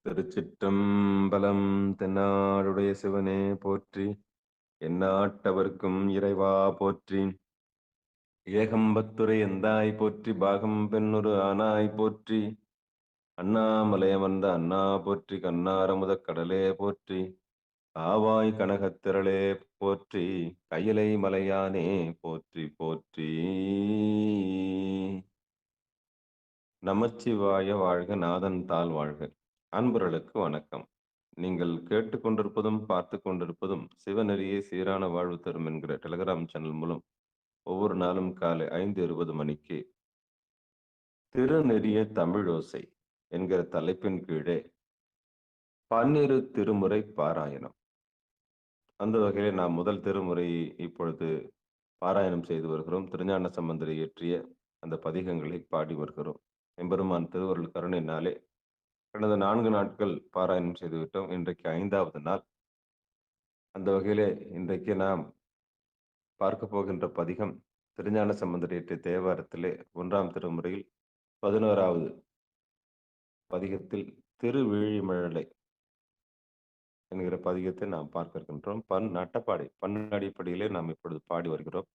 திருச்சிற்றம்பலம். தென்னாடுடைய சிவனே போற்றி, எந்நாட்டவர்க்கும் இறைவா போற்றி. ஏகம்பத்துரை எந்தாய் போற்றி, பாகம் பெண்ணொரு ஆனாய் போற்றி. அண்ணாமலையமர்ந்த அண்ணா போற்றி, கண்ணாரமுதக் கடலே போற்றி. காவாய் கனகத்திரளே போற்றி, கையிலை மலையானே போற்றி போற்றி. நமச்சிவாய வாழ்க, நாதன் தாள் வாழ்க. அன்பர்களுக்கு வணக்கம். நீங்கள் கேட்டுக்கொண்டிருப்பதும் பார்த்து கொண்டிருப்பதும் சிவநெறியே சீரான வாழ்வு தரும் என்கிற டெலிகிராம் சேனல் மூலம் ஒவ்வொரு நாளும் காலை 5:20 மணிக்கு திருநெறிய தமிழோசை என்கிற தலைப்பின் கீழே 12 திருமுறை பாராயணம். அந்த வகையில் நாம் முதல் திருமுறை இப்பொழுது பாராயணம் செய்து வருகிறோம். திருஞான சம்பந்தரை இயற்றிய அந்த பதிகங்களை பாடி வருகிறோம். எம்பெருமான் திருவருள் கருணையினாலே கடந்த 4 நாட்கள் பாராயணம் செய்துவிட்டோம். இன்றைக்கு 5வது நாள். அந்த வகையிலே இன்றைக்கு நாம் பார்க்க போகின்ற பதிகம் திருஞான சம்பந்தர் இயற்றிய தேவாரத்திலே 1ஆம் திருமுறையில் 11வது பதிகத்தில் திருவிழிமழலை என்கிற பதிகத்தை நாம் பார்க்க இருக்கின்றோம். நட்டப்பாடை அடிப்படையிலே நாம் இப்பொழுது பாடி வருகிறோம்.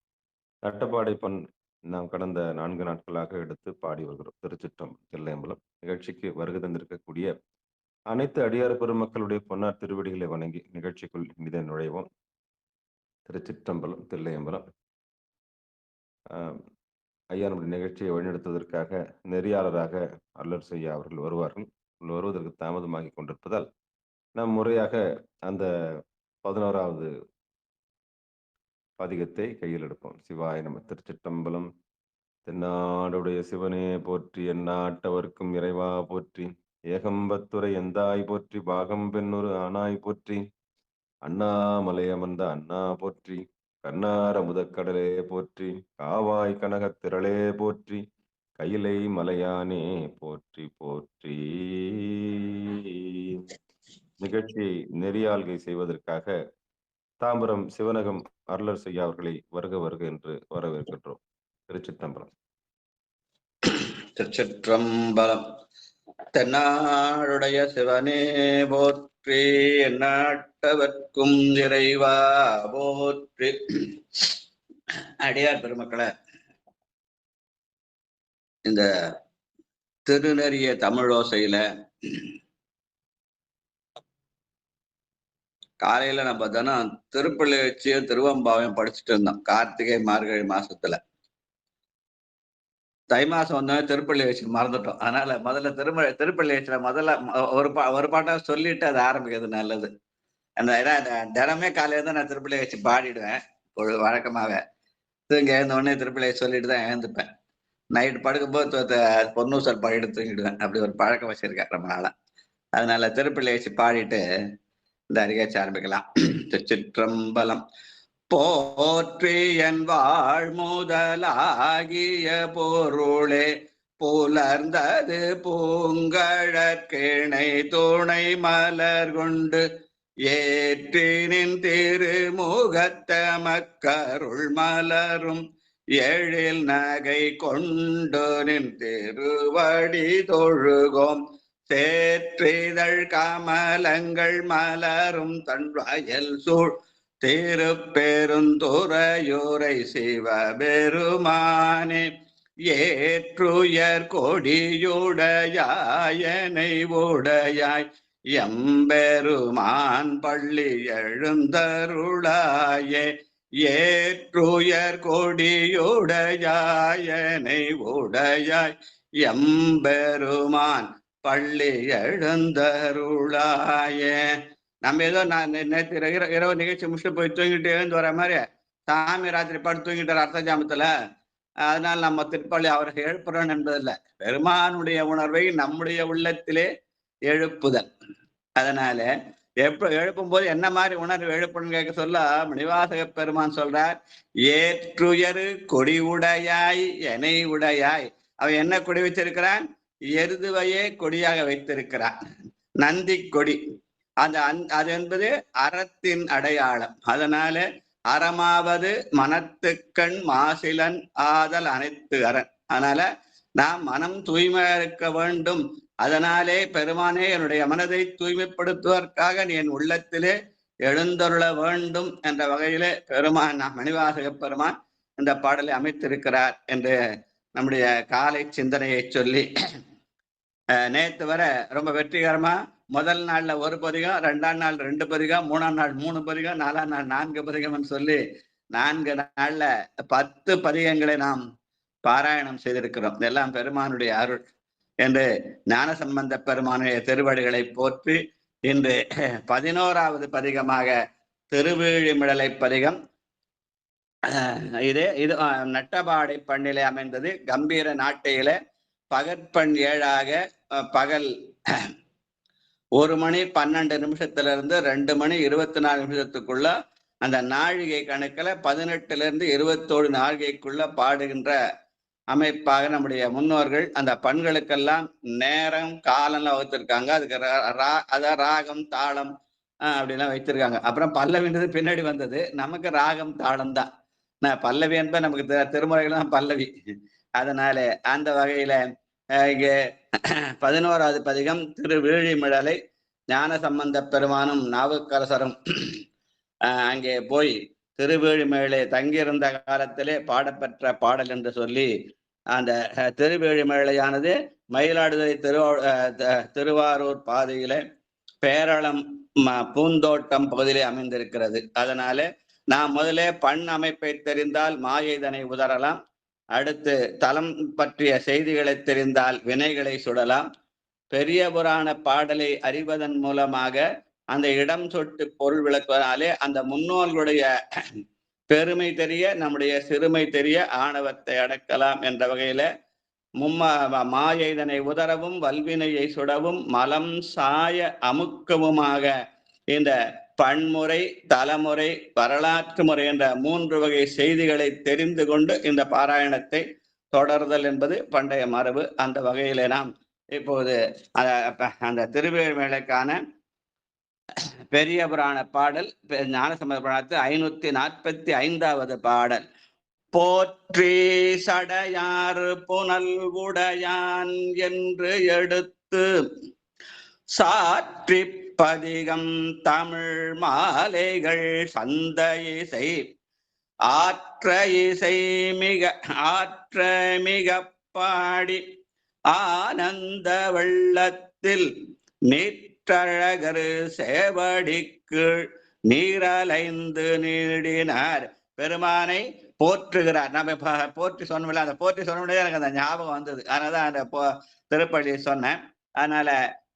நட்டப்பாடை நாம் கடந்த 4 நாட்களாக எடுத்து பாடி வருகிறோம். திருச்சிற்றம்பலம் தில்லையம்பலம் நிகழ்ச்சிக்கு வருகை தந்திருக்கக்கூடிய அனைத்து அடியார் பெருமக்களுடைய பொன்னார் திருவடிகளை வணங்கி நிகழ்ச்சிக்குள் இனிதை நுழைவோம். திருச்சிற்றம்பலம் தில்லையம்பலம். ஐயா நம்முடைய நிகழ்ச்சியை வழிநடத்துவதற்காக நெறியாளராக அருளர் செய்ய அவர்கள் வருவார்கள். வருவதற்கு தாமதமாகி கொண்டிருப்பதால் நாம் முறையாக அந்த 11வது பதிகத்தை கையில் எடுப்போம். சிவாய நம. திருச்சிற்றம்பலம். தென்னாடுடைய சிவனே போற்றி, எந்நாட்டவர்க்கும் இறைவா போற்றி. ஏகம்பத்துரை எந்தாய் போற்றி, பாகம் பெண்ணொரு ஆனாய் போற்றி. அண்ணாமலையமர்ந்த அண்ணா போற்றி, கண்ணார முதக்கடலே போற்றி. காவாய் கனகத்திரளே போற்றி, கையிலை மலையானே போற்றி போற்றி. நிகழ்ச்சியை நெறியாள்கை செய்வதற்காக தாம்பரம் சிவனகம் அருளர் செய்ய அவர்களை வருக வருக என்று வரவேற்கின்றோம். திருச்சிற்றம்பலம். திருச்சிற்றம்பலம். தென்னாடுடைய சிவனே போற்றி, எந்நாட்டவர்க்கும் இறைவா போற்றி. அடியார் பெருமக்களை, இந்த திருநெறிய தமிழோசையில காலையில நம்ம தினம் திருப்பள்ளி வச்சியும் திருவம்பாவையும் படிச்சுட்டு இருந்தோம். கார்த்திகை மார்கழி மாசத்துல. தை மாசம் வந்தோடனே திருப்பள்ளி வச்சு மறந்துட்டோம். அதனால முதல்ல திருப்பள்ளி வச்சுல முதல்ல ஒரு பாட்டா சொல்லிட்டு அதை ஆரம்பிக்கிறது நல்லது. தினமே காலையில தான் நான் திருப்பள்ளி வச்சு பாடிடுவேன். வழக்கமாவே தூங்கி எழுந்த உடனே திருப்பள்ளி சொல்லிட்டு தான் எழுந்துப்பேன். நைட்டு படுக்கும்போது பொன்னூசல் பாடிட்டு தூங்கிடுவேன். அப்படி ஒரு பழக்கம் வச்சிருக்கேன் ரொம்ப நாளா. அதனால திருப்பள்ளி வச்சு பாடிட்டு இந்த அறிகாட்சி ஆரம்பிக்கலாம். திருச்சிற்றம்பலம். போற்றி என் வாழ் முதலாகிய பொருளே, புலர்ந்தது பூங்கழற்கிணை துணை மலர் கொண்டு ஏற்றினின் திருமுகத்த மக்கருள் மலரும் எழில் நகை கொண்டு நின் திருவடி தொழுகோம். சேற்றிதழ் கமலங்கள் மலரும் தன் வயல் சூழ் திருப்பெருந்துறையூரை சிவபெருமானே. ஏற்றுயர் கொடியுடையாயனை உடையாய் எம்பெருமான் பள்ளி எழுந்தருளாயே. ஏற்றுயர் கொடியுடையாயனை உடையாய் எம்பெருமான் பள்ளி எழுந்தருளாயே. நம்ம ஏதோ நான் நேற்று இரவு நிகழ்ச்சி முடிச்சுட்டு போய் தூங்கிட்டு எழுந்து வர மாதிரி சாமி ராத்திரி படுத்து தூங்கிட்டார் அர்த்த ஜாமத்துல. அதனால நம்ம திருப்பள்ளி அவருக்கு எழுப்புறோம் என்பதில்லை, பெருமானுடைய உணர்வை நம்முடைய உள்ளத்திலே எழுப்புதல். அதனால எழுப்பும் போது என்ன மாதிரி உணர்வு எழுப்பணும் கேட்க சொல்ல மணிவாசக பெருமான் சொல்றார், ஏற்றுயரு கொடி உடையாய் எனை உடையாய். அவன் என்ன கொடி வச்சிருக்கிறான்? எருதுவையே கொடியாக வைத்திருக்கிறான், நந்தி கொடி. அது என்பது அறத்தின் அடையாளம். அதனால அறமாவது மனத்துக்கண் மாசிலன் ஆதல் அனைத்து அரண். அதனால நாம் மனம் தூய்மையா இருக்க வேண்டும் அதனாலே பெருமானே என்னுடைய மனதை தூய்மைப்படுத்துவதற்காக நீ என் உள்ளத்திலே எழுந்தருள வேண்டும் என்ற வகையிலே பெருமான் மணிவாசக பெருமான் இந்த பாடலை அமைத்திருக்கிறார் என்று நம்முடைய காலை சிந்தனையை சொல்லி நேத்து வர ரொம்ப வெற்றிகரமா முதல் நாள்ல ஒரு பதிகம், 2ஆம் நாள் 2 பதிகம், 3ஆம் நாள் 3 பதிகம், 4ஆம் நாள் 4 பதிகம்னு சொல்லி 4 நாள்ல 10 பதிகங்களை நாம் பாராயணம் செய்திருக்கிறோம். இதெல்லாம் பெருமானுடைய அருள் என்று ஞானசம்பந்த பெருமானுடைய திருவடிகளை போற்றி இன்று 11வது பதிகமாக திருவீழிமிழலை பதிகம். இது நட்டபாடை பண்ணிலே அமைந்தது. கம்பீர நாட்டையில பகற்பண் 7ஆக பகல் 1 மணி 12 நிமிஷத்திலிருந்து 2 மணி 24 நிமிஷத்துக்குள்ள அந்த நாழிகை கணக்குல 18 21 நாழிகைக்குள்ள பாடுகின்ற அமைப்பாக நம்முடைய முன்னோர்கள் அந்த பண்களுக்கெல்லாம் நேரம் காலம்லாம் வகுத்திருக்காங்க. அதுக்கு அதான் ராகம் தாளம் அப்படிலாம் வைத்திருக்காங்க. அப்புறம் பல்லவின்றது பின்னாடி வந்தது. நமக்கு ராகம் தாளம் தான். பல்லவி என்ப நமக்கு திருமுறைகள்லாம் பல்லவி. அதனால அந்த வகையில இங்கே 11வது பதிகம் திருவீழிமிழலை ஞானசம்பந்த பெருமானும் நாவுக்கரசரும் அங்கே போய் திருவேழிமேளை தங்கியிருந்த காலத்திலே பாடப்பெற்ற பாடல் என்று சொல்லி அந்த திருவேழிமேளையானது மயிலாடுதுறை திருவாரூர் பாதையிலே பேரளம் பூந்தோட்டம் பகுதியிலே அமைந்திருக்கிறது. அதனால நாம் முதலே பண் அமைப்பை தெரிந்தால் மாயைதனை உதறலாம். அடுத்து தலம் பற்றிய செய்திகளை தெரிந்தால் வினைகளை சுடலாம். பெரிய புராண பாடலை அறிவதன் மூலமாக அந்த இடம் சொட்டு பொருள் விளக்குவதாலே அந்த முன்னோர்களுடைய பெருமை தெரிய, நம்முடைய சிறுமை தெரிய ஆணவத்தை அடக்கலாம் என்ற வகையில மாயைதனை உதரவும் வல்வினையை சுடவும் மலம் சாய அமுக்கவுமாக இந்த பன்முறை, தலைமுறை, வரலாற்று முறை என்ற 3 வகை செய்திகளை தெரிந்து கொண்டு இந்த பாராயணத்தை தொடர்தல் என்பது பண்டைய மரபு. அந்த வகையில நாம் இப்போது அந்த திருவேழிமேளைக்கான பெரிய புராண பாடல் ஞானசம்பந்த புராணத்து 545வது பாடல். போற்றி சடையாறு புனல் உடையான் என்று எடுத்து சாற்றி பதிகம் தமிழ் மாலைகள் சந்த இசை ஆற்ற இசை மிக பாடி ஆனந்த வெள்ளத்தில் நீற்றழகரு சேவடிக்கு நீரலைந்து நீடினார். பெருமானை போற்றுகிறார். நம்ம போற்றி சொன்னோம்ல, அந்த போற்றி சொன்னோடனே எனக்கு அந்த ஞாபகம் வந்தது. அதனாலதான் அந்த திருப்பள்ளி சொன்னேன். அதனால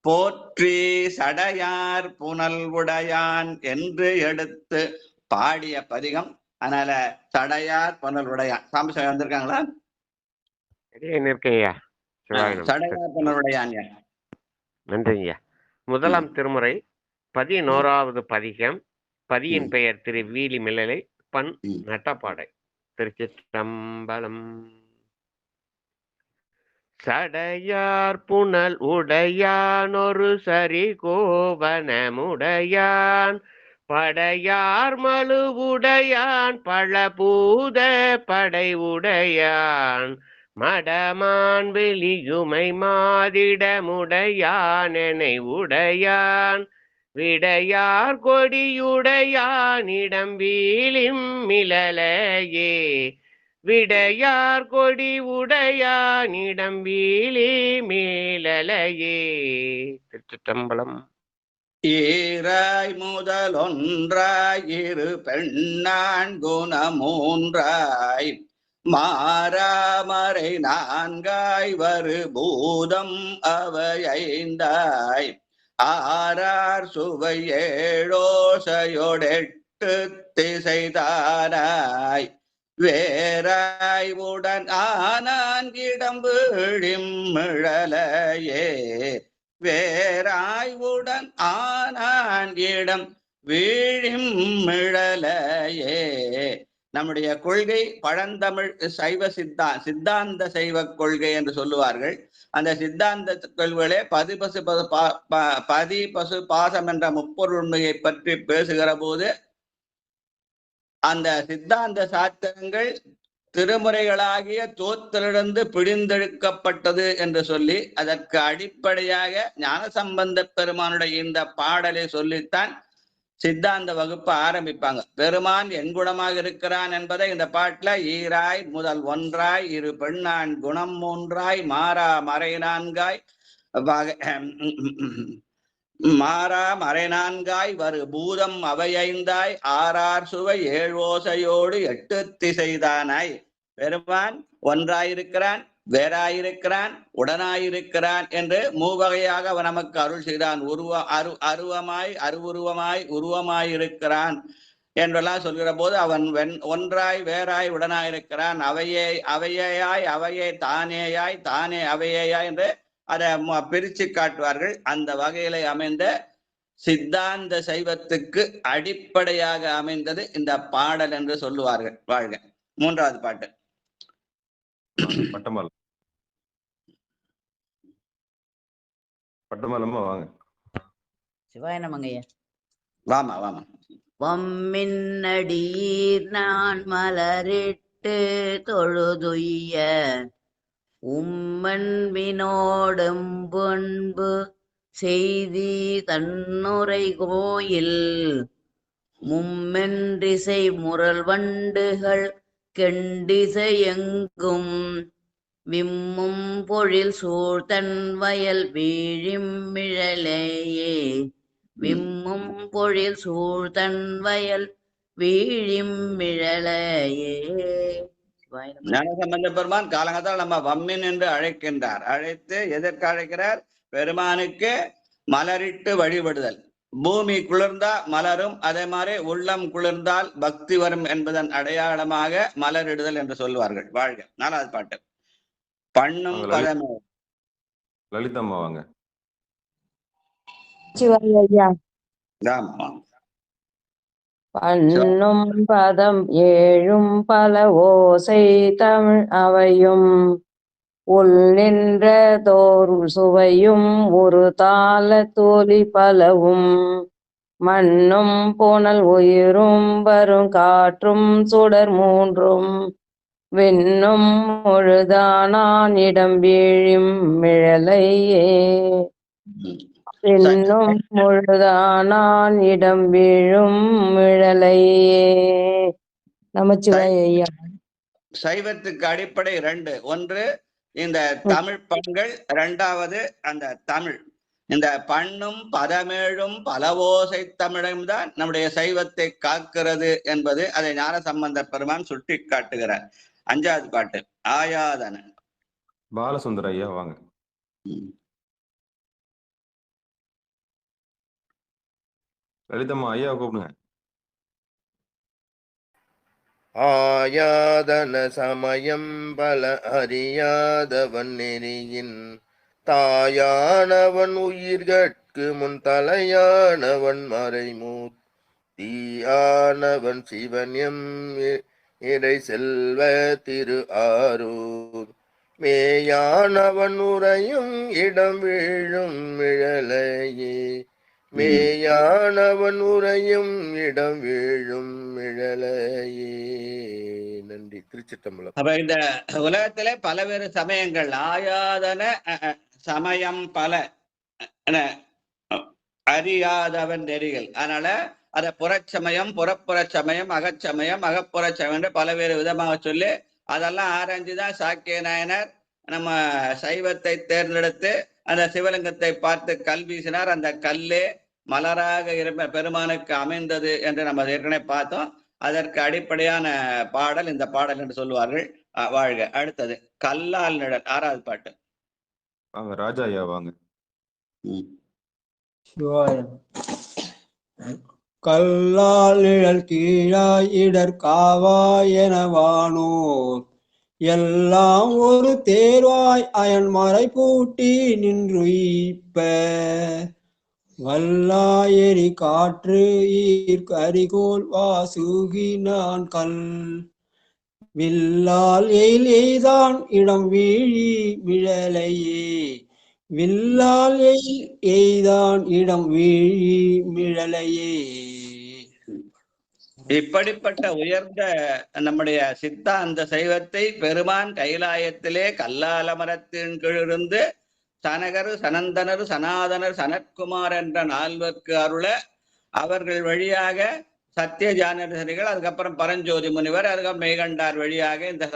போற்றி சடையார் புனல் உடையான் என்று எடுத்து பாடிய பதிகம். அதனால சடையார் புனல் உடையான் சாமி வந்திருக்காங்களா? சடையார் புனல் உடையான். நன்றிங்க. முதலாம் திருமுறை 11வது பதிகம். பதியின் பெயர் திருவீழிமிழலை, பண் நட்டபாடை. திருச்சிற்றம்பலம். சடையார் புனல் உடையான் ஒரு சரி கோவனமுடையான் படையார் மழுவுடையான் பழபூத படை உடையான் மடமான் வெளியுமை மாதிடமுடையான் எனை உடையான் விடையார் கொடியுடையான் இடம் வீழிம் மிழலையே விடையார் கொடி உடையானிடம் வீழி மேலையே. திருச்சிற்றம்பலம். ஈராய் முதல் ஒன்றாய் இரு பெண்ணான் குணமூன்றாய் மாறாமறை 4ஆய் வரு பூதம் அவை 5ஆய் ஆறார் சுவை 7 திசைதாராய் வேறாய் உடன் ஆனான்கிடம் வீழிம் மிழலையே வேறாய் உடன் ஆனான்கிடம் வீழிம் மிழலையே. நம்முடைய கொள்கை பழந்தமிழ் சைவ சித்தாந்த சைவ கொள்கை என்று சொல்லுவார்கள். அந்த சித்தாந்த கொள்கைகளே பதி பசு பாசம் என்ற முப்பொருள் உண்மையை பற்றி பேசுகிற போது அந்த சித்தாந்த சாத்திரங்கள் திருமுறைகளாகிய தோத்திலிருந்து பிழிந்தெடுக்கப்பட்டது என்று சொல்லி அதற்கு அடிப்படையாக ஞானசம்பந்த பெருமானுடைய இந்த பாடலை சொல்லித்தான் சித்தாந்த வகுப்பு ஆரம்பிப்பாங்க. பெருமான் எண்குணமாக இருக்கிறான் என்பதை இந்த பாட்டுல ஈராய் முதல் ஒன்றாய் இரு பெண்ணான் குணம் மூன்றாய் மாறா மறை நான்காய் மாறா மறை நான்காய் வரு பூதம் அவையைந்தாய் ஆறார் சுவை ஏழோசையோடு எட்டு திசைதானாய். பெருமான் ஒன்றாயிருக்கிறான், வேறாயிருக்கிறான், உடனாயிருக்கிறான் என்று மூவகையாக அவன் நமக்கு அருள் செய்தான். அருவமாய் அருவுருவமாய் உருவமாயிருக்கிறான் என்றெல்லாம் சொல்கிற போது அவன் ஒன்றாய் வேறாய் உடனாயிருக்கிறான். அவையாய் அவையே தானேயாய் தானே அவையாய் என்று அதை பிரிச்சு காட்டுவார்கள். அந்த வகையில அமைந்த சித்தாந்த சைவத்துக்கு அடிப்படையாக அமைந்தது இந்த பாடல் என்று சொல்லுவார்கள். வாழ்க. மூன்றாவது பாட்டு பட்டமலம். பட்டமலமா வாங்க. சிவாய நமங்கய்யா. வாமா வாமா. வம்மின்னடீர் நான் மலரிட்டு தொழுதுய்ய உம்மன் வினோடும் பொன்பு செய்தி தன்னுரை கோயில் மும்மென்றிசை முரல் வண்டுகள் கெண்டிசை எங்கும் விம்மும் பொழில் சூழ்தன் வயல் வீழிம் மிழலையே விம்மும் பொழில் சூழ்தன் வயல் வீழிம் மிழலையே. ஞானசம்பந்த பெருமான் காலங்கத்தால் நம்ம வம்மின் என்று அழைக்கின்றார். அழைத்து எதற்கு அழைக்கிறார்? பெருமானுக்கு மலரிட்டு வழிபடுதல். பூமி குளிர்ந்தா மலரும், அதே மாதிரி உள்ளம் குளிர்ந்தால் பக்தி வரும் என்பதன் அடையாளமாக மலரிடுதல் என்று சொல்வார்கள். வாழ்க. நாலாவது பாட்டு பண்ணும் பதமே. லலிதம்மா வாங்க. பண்ணும் பதம் ஏழும் பல ஓசை தமிழ் அவையும் உள் நின்ற தோர் சுவையும் ஒரு தாள தோழி பலவும் மண்ணும் புனல் உயிரும் வரும் காற்றும் சுடர் மூன்றும் விண்ணும் முழுதானான் இடம் வீழும் மிழலையே விண்ணும் முழுதானான் இடம் வீழும் மிழலையே. நமச்சிவாய ஐயா. சைவத்துக்கு அடிப்படை ரெண்டு. ஒன்று இந்த தமிழ் பண்கள், இரண்டாவது அந்த தமிழ். இந்த பண்ணும் பதமேழும் பலவோசை தமிழும் தான் நம்முடைய சைவத்தை காக்கிறது என்பது அதை ஞானசம்பந்த பெருமான் சுட்டி காட்டுகிறார். அஞ்சாவது பாட்டு ஆயாதன. பாலசுந்தர ஐயா வாங்க. லலிதம்மா ஐயா கூப்பிடுங்க. ஆயாதன சமயம் பல அறியாதவன் நெறியின் தாயானவன் உயிர்கட்கு முன் தலையானவன் மறைமூத் தீயானவன் சிவன் எம் இறை செல்வ திரு ஆரூர் மேயானவன் உறையும் இடம் வீழும் மிழலையே மேயானவன் உறையும் இடம் வீழும் மிழலையே. நன்றி. திருச்சிற்றம்பலம். அப்ப இந்த உலகத்திலே பலவேறு சமயங்கள், ஆயாதன சமயம் பல அறியாதவன் நெறிகள். அதனால அத புறச்சமயம், புறப்புற சமயம், அகச்சமயம், அகப்புற சமயம் என்று பலவேறு விதமாக சொல்லி அதெல்லாம் ஆராய்ஞ்சுதான் சாக்கிய நாயனர் நம்ம சைவத்தை தேர்ந்தெடுத்து அந்த சிவலிங்கத்தை பார்த்து கல் வீசினார். அந்த கல்லே மலராக இருப்ப பெருமானுக்கு அமைந்தது என்று நம்ம ஏற்கனவே பார்த்தோம். அதற்கு அடிப்படையான பாடல் இந்த பாடல் என்று சொல்லுவார்கள். வாழ்க. அடுத்தது கல்லால் நிழல். ஆறாவது பாட்டு வாங்க. ராஜா ஐயா வாங்க. கல்லால் நிழல் கீழாய் இடர் காவாய் எனவானோர் எல்லாம் ஒரு தேர்வாய் அயன் மறை பூட்டி நின்றுயிப்ப வல்லாயெறி காற்று ஈர்க்கு அரிகோல் வாசுகி நான் கல் வில்லால் எயில் எய்தான் இடம் வீழி மிழலையே வில்லால் எய்தான் இடம் வீழி மிழலையே. இப்படிப்பட்ட உயர்ந்த நம்முடைய சித்தாந்த சைவத்தை பெருமான் கைலாயத்திலே கல்லால மரத்தின் கீழிருந்து சனகர், சனந்தனர், சனாதனர், சனத்குமார் என்ற நால்வர்க்கு அருள அவர்கள் வழியாக சத்தியஜானரிகள், அதுக்கப்புறம் பரஞ்சோதி முனிவர், அதுக்கப்புறம் மெய்கண்டார் வழியாக இந்த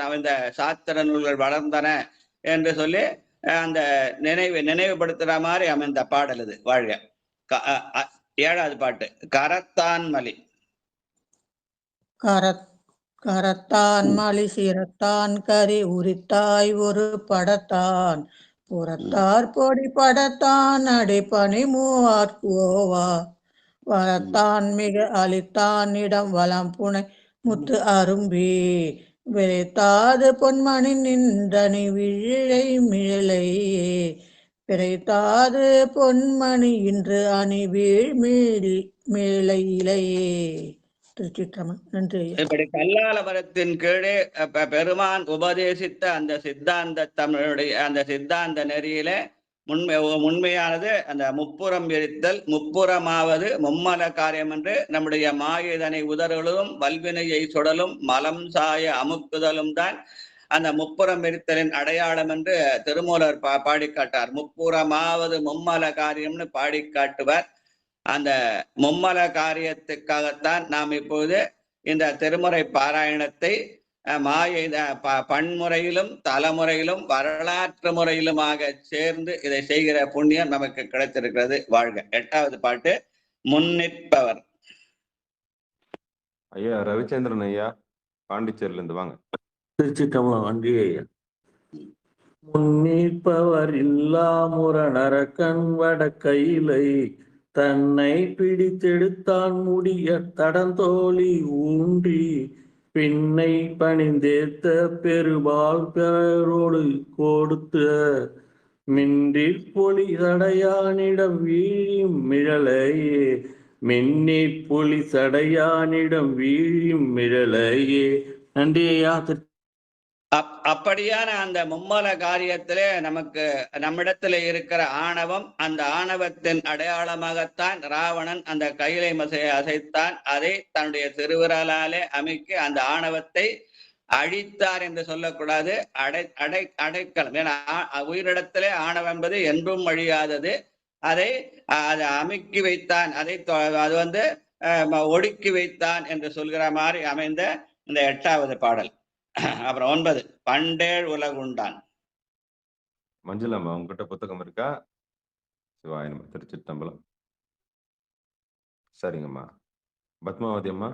சாத்திர நூல்கள் வளர்ந்தன என்று சொல்லி அந்த நினைவுபடுத்துற மாதிரி அமைந்த பாடல் இது. வாழ்க. 7வது பாட்டு கரத்தான் மலி. கரத்தான் மலி சிரத்தான் கரி உரித்தாய் ஒரு படத்தான் புறத்தார் பொடி படத்தான் அடிப்பணி மூவார்க்குவோவா வரத்தான் மிக அளித்தான் இடம் வளம் புனை முத்து அரும்பி விரைத்தாது பொன்மணி நின்றனி விழிலை மிழலையே பிறைத்தாது பொன்மணி இன்று அணி வீழ் மிழையிலையே. திருச்சிற்றம்பலம். நன்றி. இப்படி கல்லால மரத்தின் கீழே பெருமான் உபதேசித்த அந்த சித்தாந்த தமிழுடைய அந்த சித்தாந்த நெறியில உண்மையானது அந்த முப்புறம் எரித்தல், முப்புறமாவது மும்மல காரியம் என்று நம்முடைய மாயதனை உதறலும் வல்வினையை சுடலும் மலம் சாய அமுக்குதலும் தான் அந்த முப்புறம் எரித்தலின் அடையாளம் என்று திருமூலர் பாடி காட்டார். முப்புறமாவது மும்மல காரியம்னு பாடி காட்டுவார். அந்த மும்மல காரியத்துக்காகத்தான் நாம் இப்போது இந்த திருமுறை பாராயணத்தை பன்முறையிலும் தலைமுறையிலும் வரலாற்று முறையிலுமாக சேர்ந்து இதை செய்கிற புண்ணியம் நமக்கு கிடைத்திருக்கிறது. வாழ்க. 8வது பாட்டு முன்னிற்பவர். ஐயா ரவிச்சந்திரன் ஐயா, பாண்டிச்சேரியில இருந்து வாங்க. திருச்சிற்றம்பலம். நன்றி ஐயா. முன்னிற்பவர் இல்லா முரணர கண்வட கையிலை தன்னை பிடித்தெடுத்தான் முடிய தடந்தோழி ஊன்றி பின்னை பணிந்தேத்த பெருபால் பேரோடு கொடுத்த மின்றிற் பொலி சடையானிடம் வீழியும் மிழலையே மின்னிற் பொலி சடையானிடம் வீழியும் மிழலையே. நன்றி ஐயா. அப்படியான அந்த மும்மல காரியத்திலே நம்மிடத்துல இருக்கிற ஆணவம், அந்த ஆணவத்தின் அடையாளமாகத்தான் ராவணன் அந்த கைலை மசையை அசைத்தான். அதை தன்னுடைய திருவிரலாலே அமைக்க அந்த ஆணவத்தை அழித்தார் என்று சொல்லக்கூடாது, அடைக்கலம். ஏன்னா உயிரிடத்திலே ஆணவம் என்பது என்றும் அழியாதது. அதை அமுக்கி வைத்தான், அது ஒடுக்கி வைத்தான் என்று சொல்கிற மாதிரி அமைந்த இந்த 8வது பாடல். அப்புறம் 9 பண்டேழ் உலகுண்டான். மஞ்சளம்மா, உங்ககிட்ட புத்தகம் இருக்கா? சிவாய நம. திருச்சிற்றம்பலம். சரிங்கம்மா. பத்மாவதி அம்மா.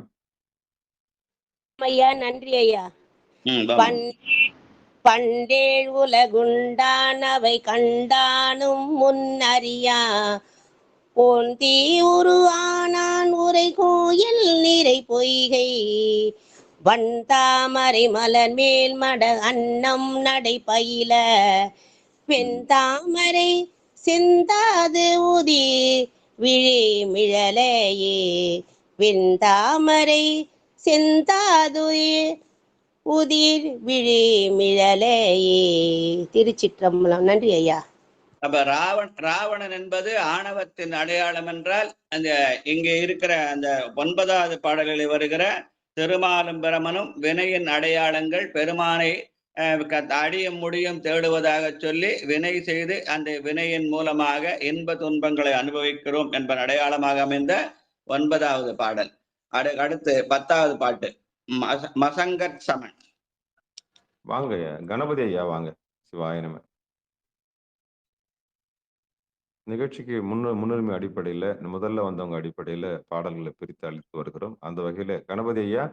ஐயா நன்றி ஐயா. பண்டேழ் உலகுண்டான் அவை கண்டானும் முன்னறியா போந்தி உருவானான் உரை கோயில் நிறை பொய்கை வந்தாமரை மலர் மேல் மட அன்னம் நடை பயில வெந்தாமரை சிந்தாது உதிர் விழி மிழலையே வெந்தாமரை சிந்தாது உதிர் விழி மிழலையே. திருச்சிற்றம்பலம். நன்றி ஐயா. அப்ப ராவணன் என்பது ஆணவத்தின் அடையாளம் என்றால் அந்த இங்கே இருக்கிற அந்த 9வது பாடல்களில் வருகிற திருமாலும் பிரமனும் வினையின் அடையாளங்கள் பெருமானை அடியும் முடியும் தேடுவதாக சொல்லி வினை செய்து அந்த வினையின் மூலமாக இன்ப துன்பங்களை அனுபவிக்கிறோம் என்பதன் அடையாளமாக அமைந்த 9வது பாடல். அடுத்து 10வது பாட்டு மசங்கட் சமன். வாங்க கணபதி ஐயா வாங்க. சிவாய நம. நிகழ்ச்சிக்கு முன்னுரிமை அடிப்படையில முதல்ல வந்தவங்க அடிப்படையில பாடல்களை பிரித்து அளித்து வருகிறோம். அந்த வகையில கணபதி ஐயா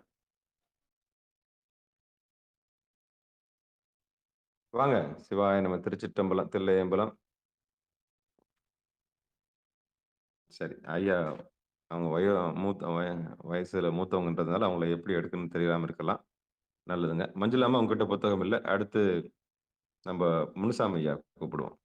வாங்க. சிவாய நம. திருச்சிற்றம்பலம். தில்லையம்பலம். சரி ஐயா, அவங்க வயசுல மூத்தவங்கன்றதுனால அவங்கள எப்படி எடுக்கணும்னு தெரியாம இருக்கலாம். நல்லதுங்க. மஞ்சளாம உங்ககிட்ட புத்தகம் இல்லை. அடுத்து நம்ம முனுசாமி ஐயா கூப்பிடுவோம்.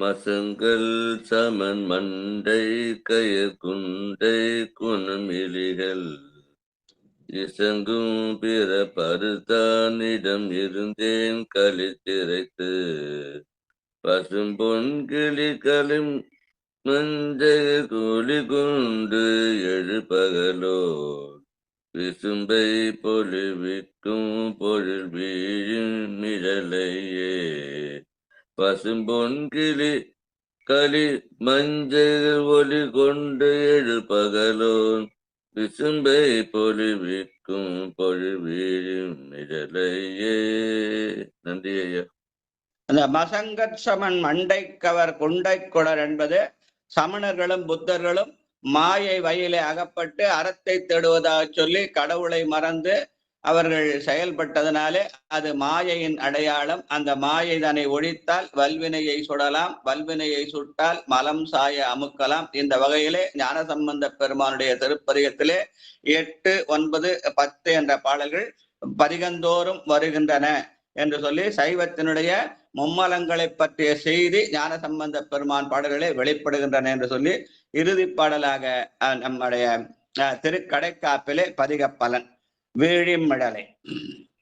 மசங்கள் சமன் மண்டை கயர் குண்டை குணமிலிகள் இசங்கும் பிற பருத்தானிடம் இருந்தேன் களி திரைத்து பசும்பொன் கிளிகளும் மஞ்சள் கூலி கொண்டு எழுபகலோ விசும்பை பொலிவிக்கும் பொருள் வீழும் மிழலையே பசும்பொன் கிளி களி மஞ்சள் ஒலி கொண்டு எழுபகலோன் விசும்பை பொலிவிக்கும் பொருள் வீழும் மிழலையே. நன்றி ஐயா. அந்த மசங்கத் சமன் மண்டை கவர் குண்டை குளர் என்பது சமணர்களும் புத்தர்களும் மாயை வயலே அகப்பட்டு அறத்தை தேடுவதாக சொல்லி கடவுளை மறந்து அவர்கள் செயல்பட்டதனாலே அது மாயையின் அடையாளம். அந்த மாயை தன்னை ஒழித்தால் வல்வினையை சுடலாம், வல்வினையை சுட்டால் மலம் சாய அமுக்கலாம். இந்த வகையிலே ஞானசம்பந்த பெருமானுடைய திருப்பதிகத்திலே 8, 9, 10 என்ற பாடல்கள் பதிகந்தோறும் வருகின்றன என்று சொல்லி சைவத்தினுடைய மும்மலங்களை பற்றிய செய்தி ஞானசம்பந்த பெருமான் பாடல்களே வெளிப்படுகின்றன என்று சொல்லி இறுதி பாடலாக நம்முடைய திருக்கடைக்காப்பிலே பதிக பலன் வீழிமிழலை.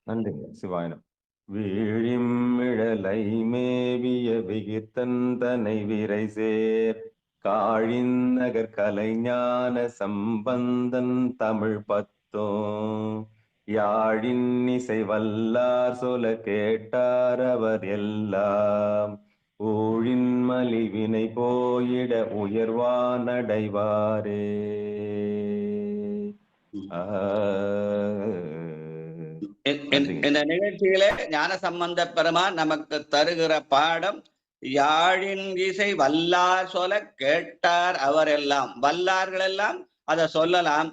நன்றிங்க சிவாயனம். வீழிமிழலை மேவிய விகிர்த்தன் தனை விரை சேர் காழின் நகர் கலைஞான சம்பந்தன் தமிழ் பத்தோம் யாழின் இசை வல்லார் சொல கேட்டார் அவர் எல்லாம் ஊழின் மலிவினை போயிட உயர்வானடைவாரே. இந்த நிகழ்ச்சியிலே ஞானசம்பந்த பெருமான் நமக்கு தருகிற பாடம் யாழின் இசை வல்லார் சொல்ல கேட்டார் அவர் எல்லாம். வல்லார்கள் எல்லாம் அதை சொல்லலாம்,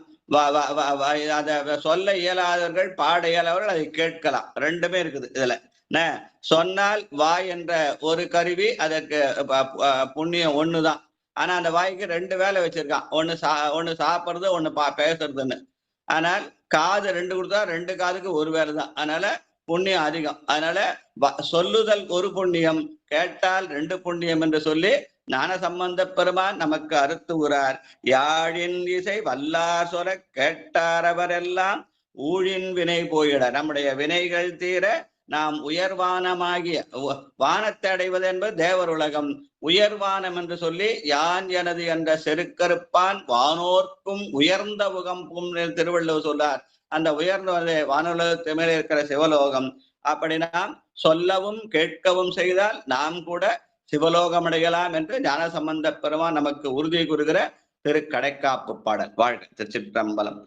அத சொல்ல இயலாதவர்கள் பாட இயலாதவர்கள் அதை கேட்கலாம். ரெண்டுமே இருக்குது இதுல. சொன்னால் வாய் என்ற ஒரு கருவி, அதற்கு புண்ணியம் ஒண்ணுதான். ஆனா அந்த வாய்க்கு 2 வேலை வச்சிருக்கான். ஒண்ணு சாப்பிடுறது, ஒண்ணு பேசுறதுன்னு. ஆனால் காது 2 கொடுத்தா 2 காதுக்கு ஒரு வேலை தான். அதனால புண்ணியம் அதிகம். அதனால சொல்லுதல் ஒரு புண்ணியம், கேட்டால் 2 புண்ணியம் என்று சொல்லி ஞானசம்பந்த பெருமான் நமக்கு அறுத்துகிறார். யாழின் இசை வல்லார் சொல கேட்டாரவரெல்லாம் ஊழின் வினை போயிட. நம்முடைய வினைகள் தீர நாம் உயர்வானமாகிய வானத்தை அடைவது என்பது தேவர் உலகம். உயர்வானம் என்று சொல்லி யான் எனது என்ற செருக்கறுப்பான் வானோர்க்கும் உயர்ந்த உகம்பும் திருவள்ளுவர் சொல்லார். அந்த உயர்ந்த வானுலகத்து மேலே இருக்கிற சிவலோகம். அப்படி நாம் சொல்லவும் கேட்கவும் செய்தால் நாம் கூட சிவலோகம் அடையலாம் என்று ஞானசம்பந்த பெருமான் நமக்கு உறுதி கூறுகிற திருக்கடைக்காப்பு பாடல். வாழ்க திருச்சிற்றம்பலம்.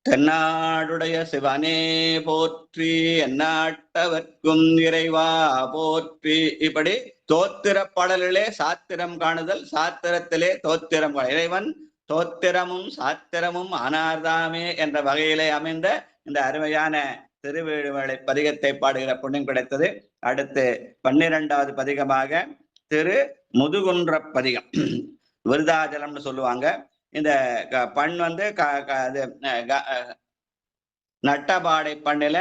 தென்னாடுடைய சிவனே போற்றி, எந்நாட்டவர்க்கும் இறைவா போற்றி. இப்படி தோத்திர பாடலிலே சாத்திரம் காணுதல், சாத்திரத்திலே தோத்திரம். இறைவன் தோத்திரமும் சாத்திரமும் ஆனார்தாமே என்ற வகையிலே அமைந்த இந்த அருமையான திருவேழுமலை பதிகத்தை பாடுகிற புண்ணியம் கிடைத்தது. அடுத்து 12வது பதிகமாக திரு முதுகுன்ற பதிகம். விருதாஜலம்னு சொல்லுவாங்க. இந்த பண் நட்டபாடை பண்ணில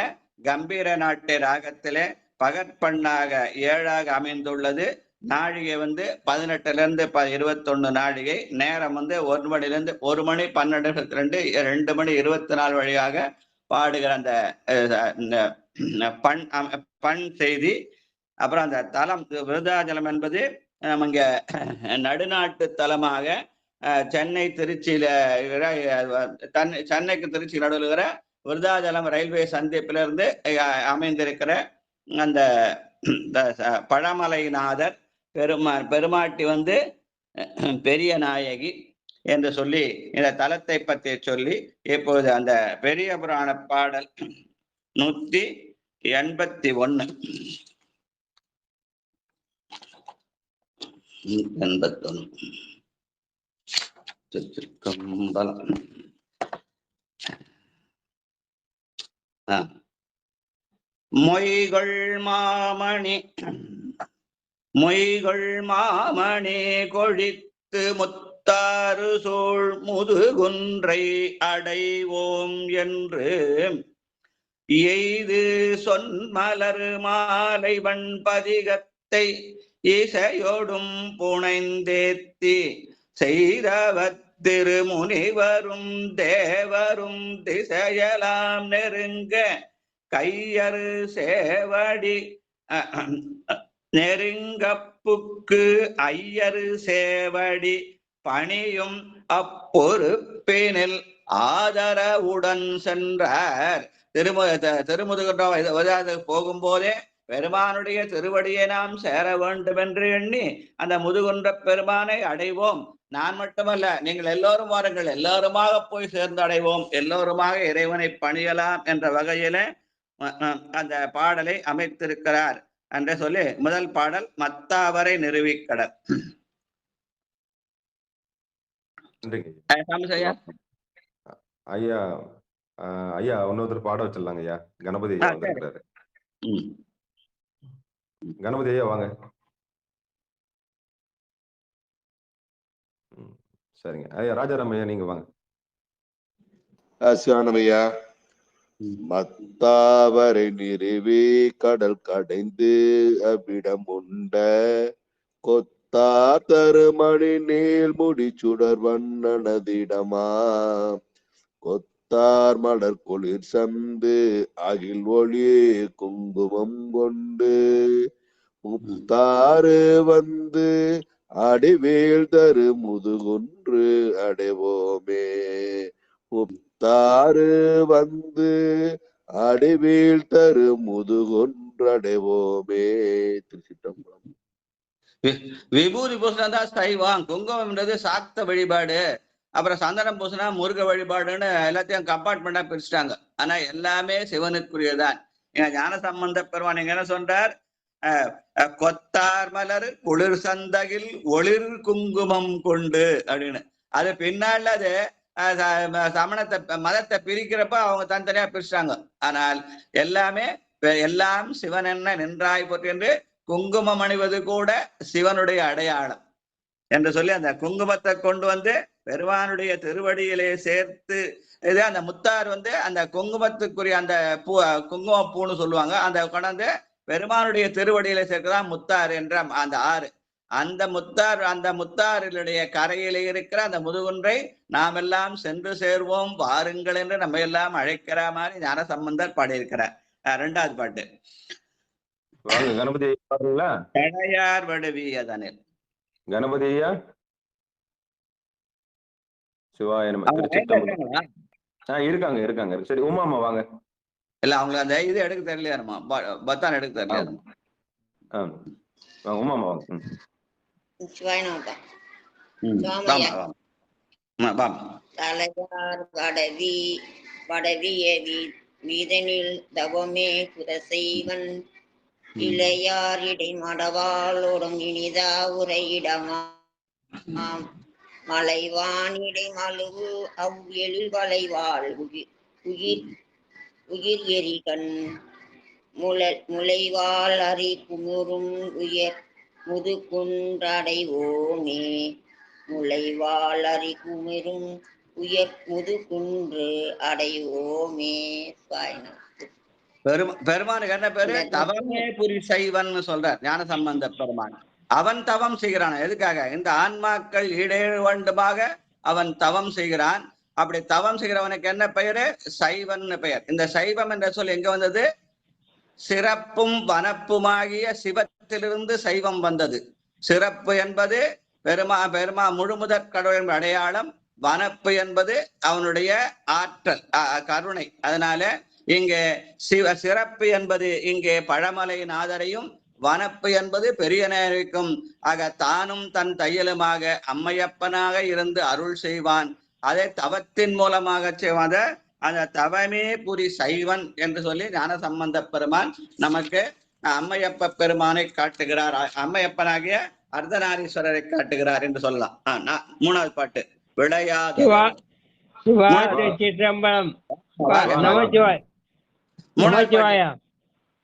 கம்பீர நாட்டு ராகத்திலே பகற்பண்ணாக 7ஆக அமைந்துள்ளது. நாழிகை 18லிருந்து 21 நாழிகை. நேரம் 1 மணிலிருந்து 1 மணி 12, 2 மணி 24 வழியாக பாடுகிற அந்த பண் செய்தி. அப்புறம் அந்த தலம் விருதாச்சலம் என்பது இங்க நடுநாட்டு தலமாக சென்னை திருச்சியில சென்னைக்கு திருச்சி நடுவில் இருக்கிற விருதாச்சலம் ரயில்வே சந்திப்பிலிருந்து அமைந்திருக்கிற அந்த பழமலைநாதர் பெருமாட்டி பெரிய நாயகி என்று சொல்லி இந்த தலத்தை பற்றி சொல்லி இப்போது அந்த பெரிய புராண பாடல் 181 திருச்சிற்றம்பலம். மொய்கள் மாமணி கொழித்து முத்தாறு சூழ் முதுகுன்றை அடைவோம் என்று எய்து சொன்மலர் மாலை வண்பதிகத்தை இசையோடும் புனைந்தேத்தி செய்தவர் திருமுனிவரும் தேவரும் திசையலாம் நெருங்க கையறு சேவடி நெருங்கப்புக்கு ஐயரு சேவடி பணியும் அப்பொறுப்பினில் ஆதரவுடன் சென்றார். திருமுதுகுன்ற போகும்போதே பெருமானுடைய திருவடியை நாம் சேர வேண்டும் என்று எண்ணி அந்த முதுகுன்ற பெருமானை அடைவோம். நான் மட்டுமல்ல, நீங்கள் எல்லோரும் வாருங்கள், எல்லோருமாக போய் சேர்ந்து அடைவோம், எல்லோருமாக இறைவனை பணியலாம் என்ற வகையில அந்த பாடலை அமைத்திருக்கிறார் என்று சொல்லி முதல் பாடல் மத்தாவரை நிறுவிக்கடல். ஐயா ஐயா இன்னொருத்தர் பாட வச்சிடலாங்க ஐயா. கணபதி ஐயா வந்திருக்கிறாரு. கணபதி ஐயா வாங்க. சரிங்க ஐயா. ராஜாராம் ஐயா நீங்க வாங்க. சிவானமையா. மத்தாவரை நிறுவி கடல் கடைந்து அவ்விடம் உண்ட கொத்தா தருமணி நீள் முடி சுடர் வண்ணனதிடமா கொத்தார் மலர் குளிர் சந்து அகில் ஒளி குங்குமம் கொண்டு முத்தாறு வந்து அடிவேல் தரு முதுகுன்று அடைவோமே. முத்தாறு வந்து அடிவேல் தரு முதுகுன்று அடைவோமே. திருச்சிட்டம்பலம். விபூதி பூசணம் தான் சைவம், குங்குமம்ன்றது சாக்த வழிபாடு, அப்புறம் சந்தனம் பூசணா முருக வழிபாடுன்னு எல்லாத்தையும் கம்பார்ட்மெண்டா பிரிச்சுட்டாங்க. ஆனா எல்லாமே சிவனுக்குரியதான். எங்க ஞான சம்பந்த பெருமான் என்ன சொல்றார்? கொத்தார் மலர் குளிர் சந்தகில் ஒளிர் குங்குமம் கொண்டு அப்படின்னு. அது பின்னால அது சமணத்தை மதத்தை பிரிக்கிறப்ப அவங்க தனித்தனியா பிரிச்சாங்க. ஆனால் எல்லாமே எல்லாம் சிவன் என்ன நின்றாய் போற்றி என்று குங்குமம் அணிவது கூட சிவனுடைய அடையாளம் என்று சொல்லி அந்த குங்குமத்தை கொண்டு வந்து பெருமானுடைய திருவடியிலே சேர்த்து இது அந்த முத்தார் வந்து அந்த குங்குமத்துக்குரிய அந்த பூ குங்கும பூன்னு சொல்லுவாங்க. அந்த கொண்டாந்து பெருமானுடைய திருவடியிலே சேர்க்கதான் முத்தார் என்ற அந்த ஆறு. அந்த முத்தாரிலுடைய கரையிலே இருக்கிற அந்த முதுகுன்றை நாம் எல்லாம் சென்று சேர்வோம் வாருங்கள் என்று நம்ம எல்லாம் அழைக்கிற மாதிரி ஞான சம்பந்தர் பாடியிருக்கிறார். ரெண்டாவது பாட்டு கணபதி பாருங்களா? கடையார் வடுவியதனில். கணபதி ஐயா சிவாய நம. இருக்காங்க இருக்காங்க. சரி உமாமா வாங்க. இல்ல அவங்களுக்கு அந்த இது எடுக்க தெரியலையாருமா, பத்தான் எடுக்க தெரியலையாருமா. உமாமா வாங்க. தலையார் வடவிய வீதனில் தவமே புரசைவன் இளையார் இடை மடவாளோடும் இனிதா உரையிடமாம் மலைவான் இடை மழுவு அவ்வெழில் வளைவாள் உயிர் எரிகண் முளைவாள் அறி குமுறும் உயர் முதுகுன்றடைவோமே. முளைவாள் அறி குமுறும் உயர் முதுகுன்று அடைவோமே. பெருமானுக்கு என்ன பேரு? தவமே புரி சைவன் சொல்றார் ஞான சம்பந்த பெருமான். அவன் தவம் செய்கிறான். எதுக்காக? இந்த ஆன்மாக்கள் ஈடேழு வேண்டுமாக அவன் தவம் செய்கிறான். அப்படி தவம் செய்கிறவனுக்கு என்ன பெயரு? சைவன் பெயர். இந்த சைவம் என்ற சொல் எங்க வந்தது? சிறப்பும் வனப்புமாகிய சிவத்திலிருந்து சைவம் வந்தது. சிறப்பு என்பது பெருமா முழுமுதற் கடவுளின் அடையாளம். வனப்பு என்பது அவனுடைய ஆற்றல், கருணை. அதனால இங்கே சிறப்பு என்பது இங்கே பழமலை நாதரையும், வனப்பு என்பது பெரிய நேரிக்கும். ஆக தானும் தன் தையலுமாக அம்மையப்பனாக இருந்து அருள் செய்வான். அதை தவத்தின் மூலமாக செய்வாத அந்த தவமே புரி சைவன் என்று சொல்லி ஞான சம்பந்த பெருமான் நமக்கு அம்மையப்ப பெருமானை காட்டுகிறார். அம்மையப்பனாகிய அர்த்தநாரீஸ்வரரை காட்டுகிறார் என்று சொல்லலாம். மூணாவது பாட்டு விளையாது.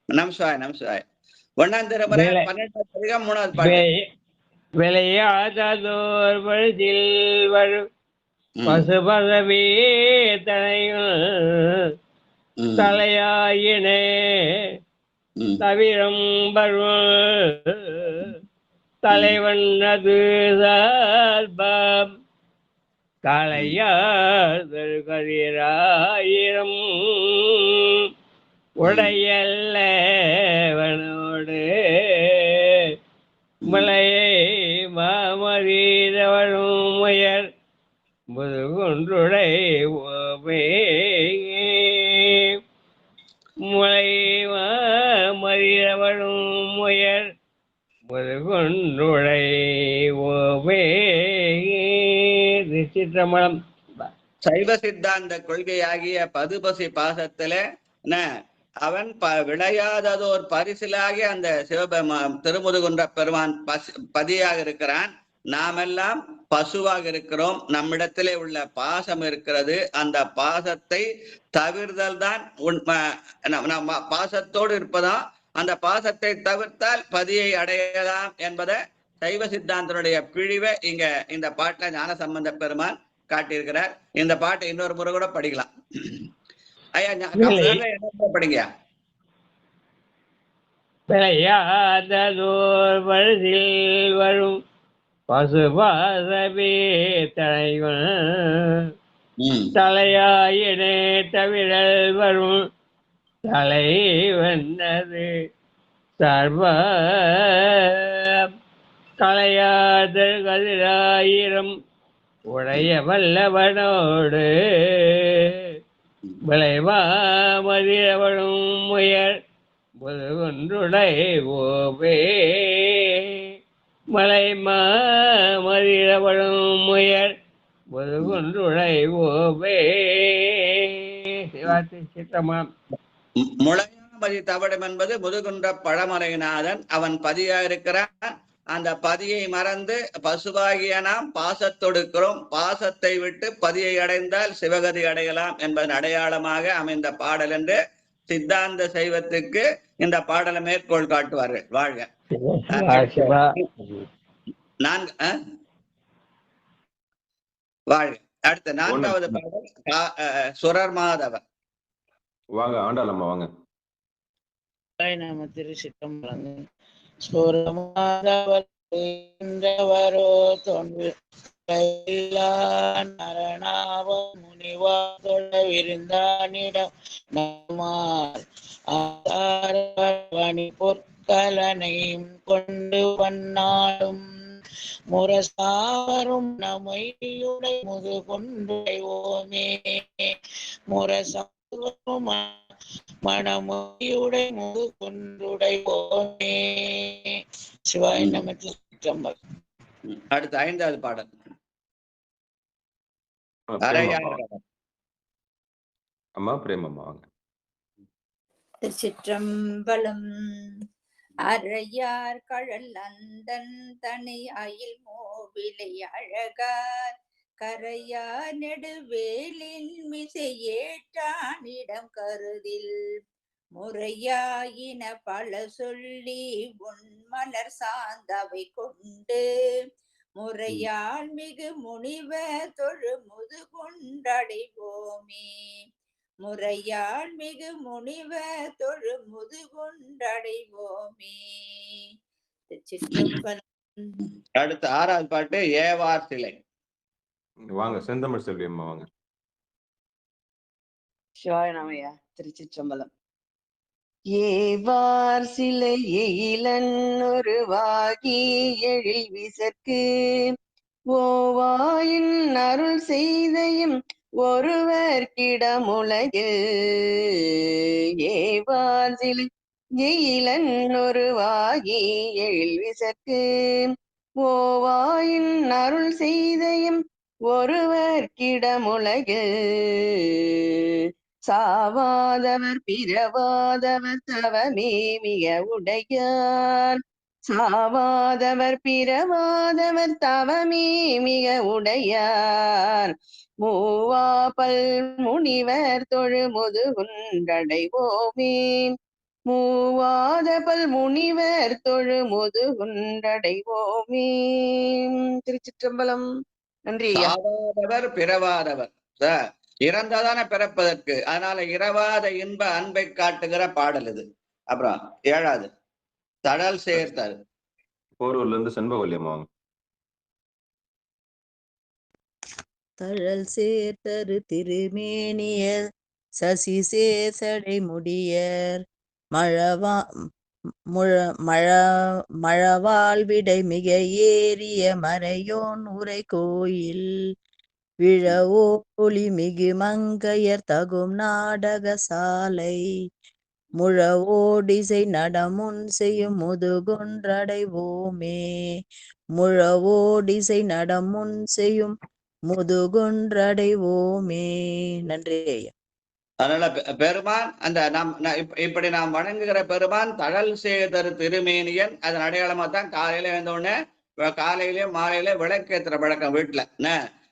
நமசிவாய். ஒன்னாம் திருமுறை 12ஆம் பதிகம் 3வது பாட்டு. விளையாததோர் வழுதில் வரும் பசுபதவே தலையாயினே தவிரம் வரும் தலைவண்ணது சார்பம் களையாதல் கதிராயிரம் உடையல்லவனோடு முதுகுன்றுடை ஓவே முளைவா மறியவளும் முயல் முதுகுன்றுடை ஓவே. திருச்சிற்றம்பலம். சைவ சித்தாந்த கொள்கையாகிய பதுபசி பாசத்துல அவன் விளையாததோர் பரிசிலாகி அந்த திருமுதுகுன்ற பெருமான் பதியாக இருக்கிறான். நாமெல்லாம் பசுவாக இருக்கிறோம். நம்மிடத்திலே உள்ள பாசம் இருக்கிறது. அந்த பாசத்தை தவிர்தல் தான் நம்ம பாசத்தோடு இருப்பதா. அந்த பாசத்தை தவிர்த்தால் பதியை அடையலாம் என்பதை சைவ சித்தாந்தனுடைய பிழிவை இங்க இந்த பாட்டுல ஞானசம்பந்த பெருமான் காட்டியிருக்கிறார். இந்த பாட்டை இன்னொரு முறை கூட படிக்கலாம். ஐயா படிங்க. விளையாததோர் வழியில் வரும் பசுபாசவே தலைவன் தலையாயினே தவிரல் வரும் தலை வந்தது சர்வ கலையாதல் கதிராயிரம் உடைய வல்லவனோடு விளைவா மதியவளும் முயல் முதுகுன்றுடை ஓவே மலைமா மதியவளும் முயல் முதுகுன்றுடை ஓவே. சித்தமாம். முளையாமதி தவடம் என்பது முதுகுன்ற பழமலைநாதன். அவன் பதியா இருக்கிறான். அந்த பதியை மறந்து பசுவாகிய நாம் பாசத்தொடுக்கிறோம். பாசத்தை விட்டு பதியை அடைந்தால் சிவகதி அடையலாம் என்பதன் அடையாளமாக அமைந்த பாடல் என்று சித்தாந்த சைவத்துக்கு இந்த பாடலை மேற்கோள் காட்டுவார்கள். வாழ்க. வாழ்க. அடுத்த 4வது பாடல் சுரர் மாதவர். வாங்க ஆண்டாளம்மா வாங்க. நம்ம திருச்சிற்றம்பலம். சுரமாதவரோ தொண்டு நரணாவ முனிவா தொழ விருந்தானிடம் நம்மாணி பொற்கலனையும் கொண்டு வண்ணாடும் முரசாரும் நமையுடை முதுகுன்றை ஓமே முரசாரும் மணமொழியுடை முதுகுன்றுடை ஓமே. சிவாய நம. அடுத்த 5வது பாடல் அம்மா பிரேமம்மா வாங்க. திருச்சிற்றம்பலம். அறையார் கழல் அந்தன் தனி அயில் மோவிலை அழகார் கரையா நெடுவேலின் மிசை ஏற்றானிடம் கருதில் முறையாயின பல சொல்லி உன் மலர் சார்ந்தவை கொண்டு முறையால் மிகு முனிவ தொழு முதுகுண்டடைவோமே முறையால் மிகு முனிவ தொழு முதுகுண்டடைவோமே. அடுத்த 6வது பாட்டு ஏவார் சிலை. வாங்க செந்தமிழ் செல்வி அம்மா வாங்க. சிவாய நமயா. திருச்சிற்றம்பலம். ஏவார் சிலை எயிலன் ஒருவாகி எழில் விசற்கு ஓவாயின் அருள் செய்தையும் ஒருவர் கிடமுலகில் ஏவார் சிலை எயிலன் ஒருவாகி எழில் விசற்கு ஓவாயின் அருள் செய்தையும் ஒருவர் கிடமுலகில் சாவாதவர் பிறவாதவர் தவமே மிக உடையார் சாவாதவர் பிறவாதவர் தவமே மிக உடையார் மூவா பல் முனிவர் தொழு முதுகுண்டடைவோமே மூவாத பல் முனிவர் தொழு முதுகுண்டடைவோமே. திருச்சிற்றம்பலம். நன்றி. சாவாதவர் பிறவாதவர் இறந்ததான பிறப்பதற்கு, அதனால இரவாத இன்ப அன்பை காட்டுகிற பாடல் இது. அப்புறம் 7வது தடல் சேர்த்தல். போரூர்ல இருந்து செண்பகவல்லியம்மா. தழல் சேர்த்தரு திருமேனிய சசி சேசடை முடியர் மழவாள் விடை மிக ஏறிய மறையோன் உரை கோயில் விழவோ ஒளி மிகு மங்கையர் தகும் நாடக சாலை முழவோடிசை நடமுன் செய்யும் முதுகுன்றடைவோமே. முழவோடிசை நடமுன் செய்யும் முதுகுன்றடைவோமே. நன்றி ஐயா. அதனால பெருமான் அந்த இப்படி நாம் வணங்குகிற பெருமான் தழல் சேதர் திருமேனியன். அதன் அடையாளமா தான் காலையில எழுந்தோடனே காலையிலயும் மாலையில விளக்கேற்றுற பழக்கம் வீட்டுல.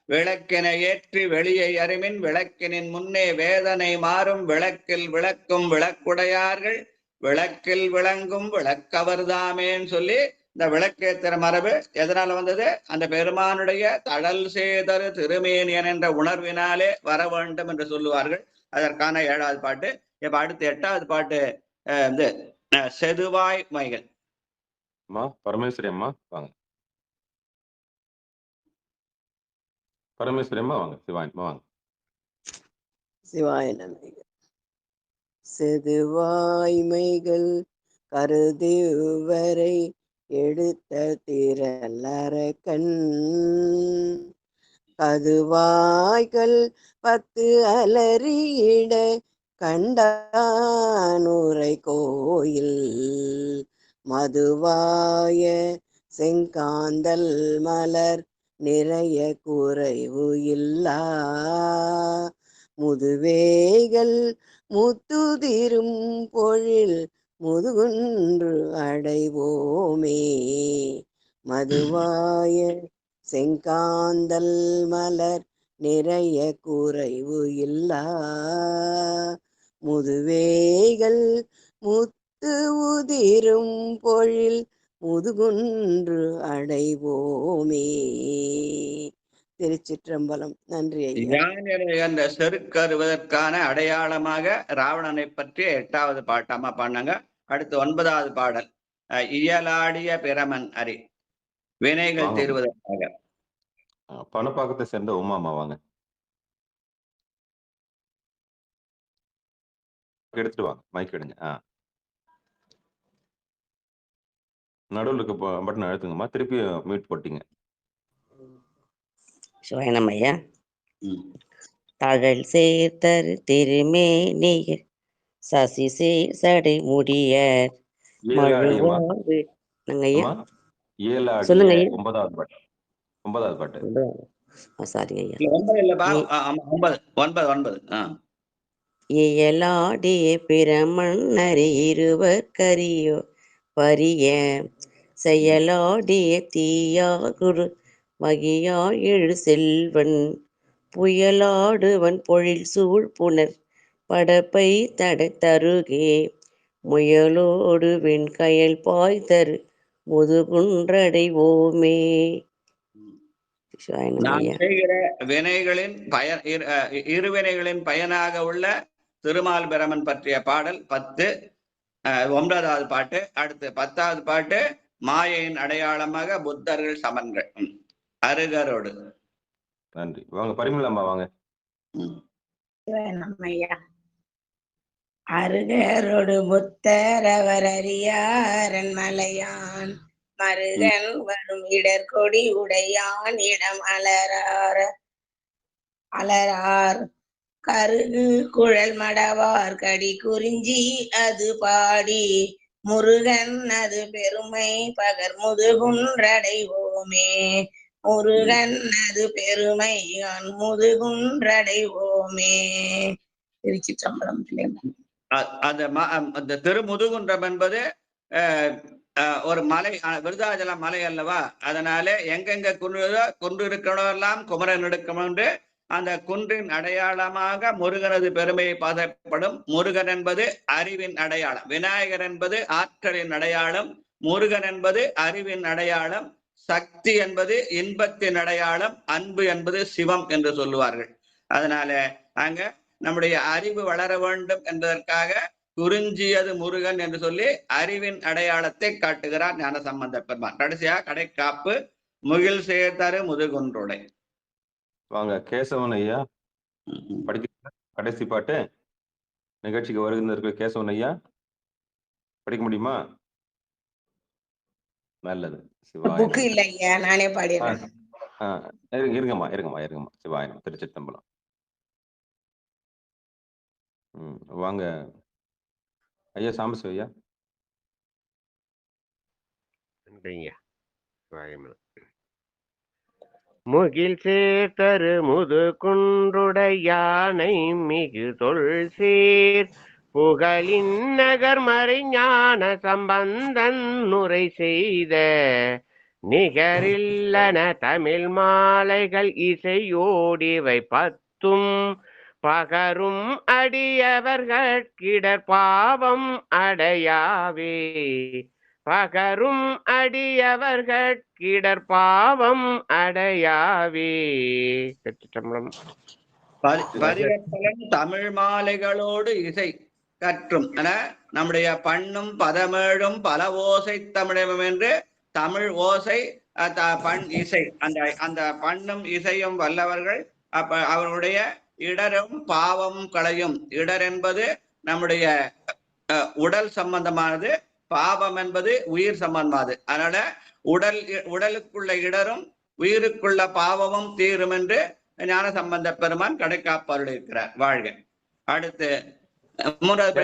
விளக்கினை ஏற்றி வெளியை அறிமின் விளக்கினின் முன்னே வேதனை மாறும் விளக்கில் விளக்கும் விளக்குடையார்கள் விளக்கில் விளங்கும் விளக்கவர்தாமேன்னு சொல்லி இந்த விளக்கேத்திர மரபு எதனால வந்தது? அந்த பெருமானுடைய தழல் சேதர் திருமேனியன் என்ற உணர்வினாலே வர வேண்டும் என்று சொல்லுவார்கள். அதற்கான 7வது பாட்டு. இப்ப அடுத்து 8வது பாட்டு செதுவாய் மைகள். அம்மா பரமேஸ்வரி அம்மா வாங்க. பரமேஸ்வரி அம்மா வாங்க. சிவாயி அம்மா வாங்க. சிவாய நன்மைகள். செதுவாய்மைகள் கருதுவரை எடுத்த திரளரக்கண் கதுவாய்கள் 10 அலறியிட கண்டானுரை கோயில் மதுவாய செங்காந்தல் மலர் நிறைய குறைவு இல்லா முதுவேகள் முத்துதிரும் பொழில் முதுகுன்று அடைவோமே. மதுவாய செங்காந்தல் மலர் நிறைய குறைவு இல்லா முதுவேகள் முத்து உதிரும் பொழில் முதுகுன்று அடைவோமே. திருச்சிற்றம்பலம். நன்றி ஐயா. அந்த செருக்கருவதற்கான அடையாளமாக ராவணனை பற்றிய 8வது பாட்டாமா பாடினாங்க. அடுத்து 9வது பாடல் இயலாடிய பிரமன் அறி வினைகள் தீர்வதற்காக. பணப்பாக்கத்தை சேர்ந்த உமாமா வாங்க. எடுத்துட்டு வாங்க. மைக் எடுங்க. நடுவில் இருக்க பட்டன் அழுத்துங்கம்மா. திருப்பி மியூட் போட்டீங்க. சிவாயனம் ஐயா. தழல் சேர்த்தர் திருமேனியர் சசி சடை முடியர் மழுவாறு. சொல்லுங்க ஐயா. 9வது பாட்டு. 9வது பாட்டு. சாரி ஐயா. 9. இயலாடிய பிரமன்னரி இருவர் கரியோ பரிய செயலாடிய தீயா குரு மகியா எழு செல்வன் புயலாடுவன் பொழில் சூழ் புனர் படப்பை தடை தருகே முயலோடு வெண்கயல் பாய் தரு முதுகுன்றடைவோமே. நாம் செய்கிற வினைகளின் பயன் இருவினைகளின் பயனாக உள்ள திருமால் பிரமன் பற்றிய பாடல் 10. 9வது பாட்டு. அடுத்து 10வது பாட்டு மாயையின் அடையாளமாக புத்தர்கள் சமன்கள் அருகரோடு. நன்றி. வாங்க பரிமளம்மா வாங்க. அருகரோடு புத்தர் அவர் அறியாரன் மலையான் மருகன் வரும் இடர்கொடி உடையான் இடம் அலரார் கருகு குழல் மடவார் கடி குறிஞ்சி அது பாடி முருகன் அது பெருமை பகர் முதுகுன்றடைவோமே. முருகன் அது பெருமை முதுகுன்றடைவோமே. திருச்சிற்றம்பலம். அந்த திருமுதுகுன்றம் என்பது ஒரு மலை, விருதாச்சலம் மலை அல்லவா? அதனால எங்கெங்க குன்று இருக்கிறதெல்லாம் குமரன் எடுக்கும் என்று அந்த குன்றின் அடையாளமாக முருகனது பெருமையை பாதப்படும். முருகன் என்பது அறிவின் அடையாளம், விநாயகர் என்பது ஆற்றலின் அடையாளம், முருகன் என்பது அறிவின் அடையாளம், சக்தி என்பது இன்பத்தின் அடையாளம், அன்பு என்பது சிவம் என்று சொல்லுவார்கள். அதனால அங்க நம்முடைய அறிவு வளர வேண்டும் என்பதற்காக குறிஞ்சியது முருகன் என்று சொல்லி அறிவின் அடையாளத்தை காட்டுகிறார் ஞானசம்பந்த பெருமான். கடைசியா கடைக்காப்பு முகில் சேர்த்தரு முதுகுன்றுடை. வாங்க கேசவன் ஐயா படிக்க. கடைசி பாட்டு நிகழ்ச்சிக்கு வருகின்ற கேசவன் ஐயா படிக்க முடியுமா? நல்லது. புக்கு இல்ல ஐயா, நானே பாடிடுறேன். இருங்கம்மா இருங்கம்மா இருங்கம்மா. சிவாயனம் திருச்சிற்றம்பலம். வாங்க ஐயா சாம்பசி ஐயா. நன்றிங்க. முகில் சேர்த்தரு முது குன்றுடையானை மிகு தொல் சீர் புகழின் நகர் மறை ஞான சம்பந்தன் நுரை செய்த நிகரில்லன தமிழ் மாலைகள் இசையோடிவை பத்தும் பகரும் அடியவர்கிடர் பாவம் அடையாவே பகரும் அடியவர்கிடர் பாவம் அடையாவே. பரிவர்த்தனம் தமிழ் மாலைகளோடு இசை கற்றும் நம்முடைய பண்ணும் பதமேழும் பல ஓசை தமிழகம் என்று தமிழ் ஓசை பண் இசை அந்த பண்ணும் இசையும் வல்லவர்கள் அவர்களுடைய இடரும் பாவம் களையும். இடர் என்பது நம்முடைய உடல் சம்பந்தமானது, பாவம் என்பது உயிர் சம்பந்தமானது. அதனால உடலுக்குள்ள இடரும் உயிருக்குள்ள பாவமும் தீரும் என்று ஞான சம்பந்த பெருமான் கடைக்காப்பாடு இருக்கிறார். வாழ்க. அடுத்து மூன்றாவது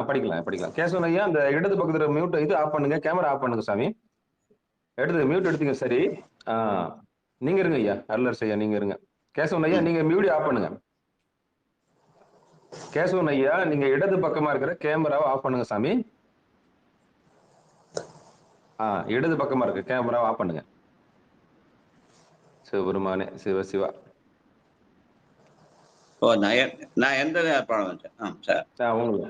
படிக்கலாம். கேசவன் ஐயா அந்த இடது பக்கத்துல மியூட் இது ஆஃப் பண்ணுங்க, கேமரா ஆஃப் பண்ணுங்க சாமி. எடுத்து மியூட் எடுத்துங்க. சரி, நீங்க இருங்க ஐயா. அருளர் ஐயா நீங்க இருங்க. கேசவன் ஐயா நீங்க மியூட் ஆஃப் பண்ணுங்க. கேசவன் ஐயா நீங்க இடது பக்கமா இருக்கிற கேமராவை ஆஃப் பண்ணுங்க சாமி. இடது பக்கமா இருக்கு கேமராவை ஆஃப் பண்ணுங்க. சிவபெருமானே சிவ சிவா. நான் எந்த உங்களுக்கு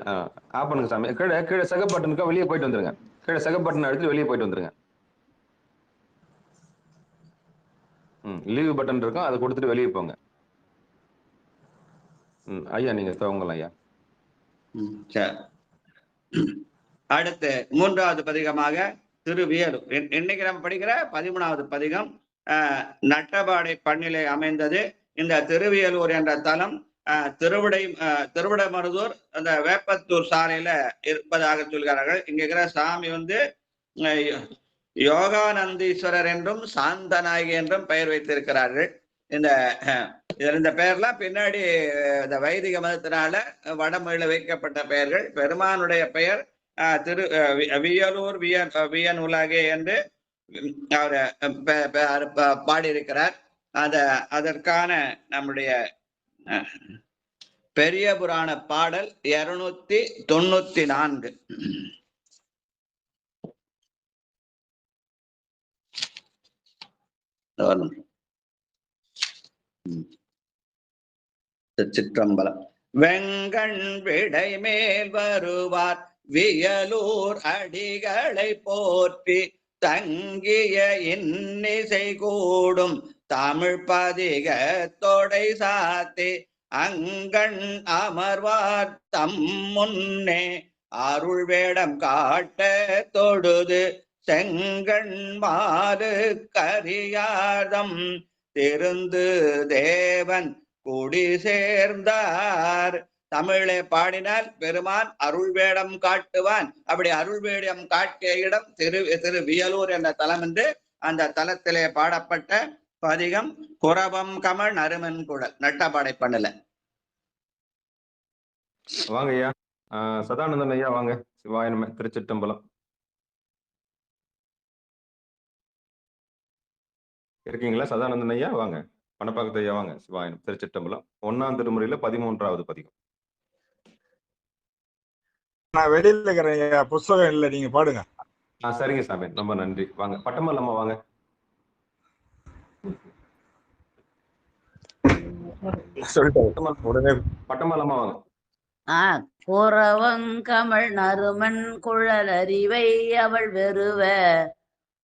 ஆஃப் பண்ணுங்க சாமி. கீழே சக பட்டனுக்கா வெளியே போயிட்டு வந்துருங்க. கீழே சக பட்டன் எடுத்து வெளியே போயிட்டு வந்துருங்க. லீவ் பட்டன் இருக்கும், அதை கொடுத்துட்டு வெளியே போங்க. ஐயா நீங்க துவங்கலாம் ஐயா. அடுத்து மூன்றாவது பதிகமாக திருவியலூர். இன்னைக்கு நம்ம படிக்கிற 13வது பதிகம் நட்டபாடை பண்ணிலே அமைந்தது. இந்த திருவியலூர் என்ற தலம் திருவிடைமருதூர் அந்த வேப்பத்தூர் சாலையில இருப்பதாக சொல்கிறார்கள். இங்க இருக்கிற சாமி யோகானந்தீஸ்வரர் என்றும் சாந்தநாயகி என்றும் பெயர் வைத்திருக்கிறார்கள். இந்த பெயர்லாம் பின்னாடி இந்த வைதிக மதத்தினால வடமொழியில வைக்கப்பட்ட பெயர்கள். பெருமானுடைய பெயர் வியலூர் வியன் உலகே என்று அவர் பாடியிருக்கிறார். அதற்கான நம்முடைய பெரிய புராண பாடல் 294. சிற்றம்பலம். வெங்கண் விடை மேல் வருவார் வியலூர் அடிகளை போற்றி தங்கிய இன்னிசை கூடும் தமிழ் பதிக தொடை சாத்தி அங்கண் அமர்வார் தம் முன்னே அருள் வேடம் காட்ட தொடுது செங்கண் மாறு கரியாதம் திருந்து தேவன் குடி சேர்ந்தார். தமிழை பாடினால் பெருமான் அருள் வேடம் காட்டுவான். அப்படி அருள் வேடம் காட்டிய இடம் திரு வியலூர் என்ற தலம் என்று அந்த தலத்திலே பாடப்பட்ட பதிகம் குரவம் கமல் நறுமன் குழல் நட்டபாடை பண்ணல. வாங்க ஐயா. சதானந்தன் ஐயா வாங்க. சிவாயனமே திருச்சிற்றம்பலம். இருக்கீங்களா சதானந்தன் ஐயா? வாங்க. பணப்பாக்கத்து ஐயா வாங்க. சிவாயனம் திருச்சிற்றம்பலம். 1ஆம் திருமுறையில 13வது பதிகம். நான் வெளியில இருக்கிறேன், புஸ்தகம் இல்லை, நீங்க பாடுங்க. சரிங்க சாமி, ரொம்ப நன்றி. வாங்க பட்டமல்லம்மா வாங்க. உடனே பட்டமல்லம்மா வாங்க. குரவங்கமள் நறுமன் குழல் அறிவை அவள் வெறுவ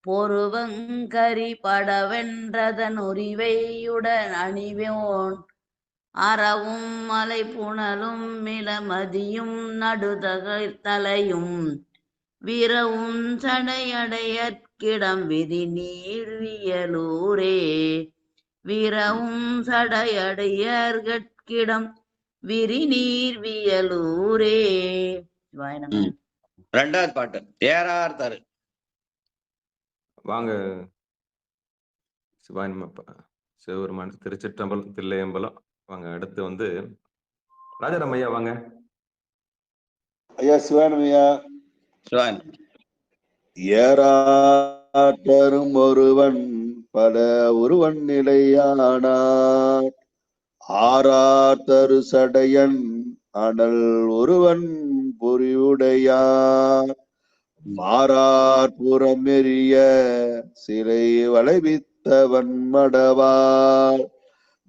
பொருவங்கரி படவென்றதன் உரிவையுடன் அணிவோன் அறவும் மலை புனலும் மிளமதியும் நடுதலையும் விரவும் சடையடையற்கிடம் விதி நீர்வியலூரே விரவும் சடையடையற்கிடம் விரி நீர்வியலூரே. 2வது பாட்டு ஏறார் தரு. வாங்க சிவாயனமப்பா சிவபெருமான் திருச்சிற்றம்பலம் தில்லையம்பலம் வாங்க. அடுத்து வந்து ராஜாராம் ஐயா வாங்க. ஐயா சிவானம் ஐயா. சிவான் ஏறாற்றரும் ஒருவன் பல ஒருவன் நிலையானார் ஆறாத்தரு சடையன் அனல் ஒருவன் பொறியுடையார் மாறார் புறமெறிய சிலை வளைவித்தவன் மடவார்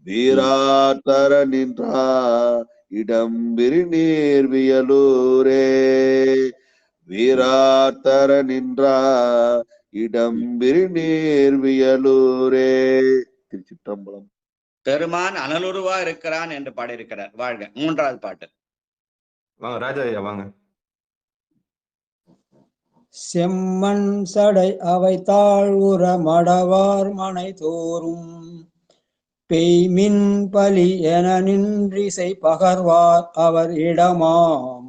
வீரார் தர நின்றார் இடம் விரிநீர்வியலூரே வீரார் தர நின்றார் இடம் விரிநீர்வியலூரே. திருச்சிற்றம்பலம். பெருமான் அனலுருவா இருக்கிறான் என்று பாடியிருக்கிறார். வாழ்க. மூன்றாவது பாட்டு வாங்க ராஜா ஐயா வாங்க. செம்மண் சடை அவை தாழ்வுற மடவார் மனை தோறும் பெய்மின் பலி என நின்றிசை பகர்வார் அவர் இடமாம்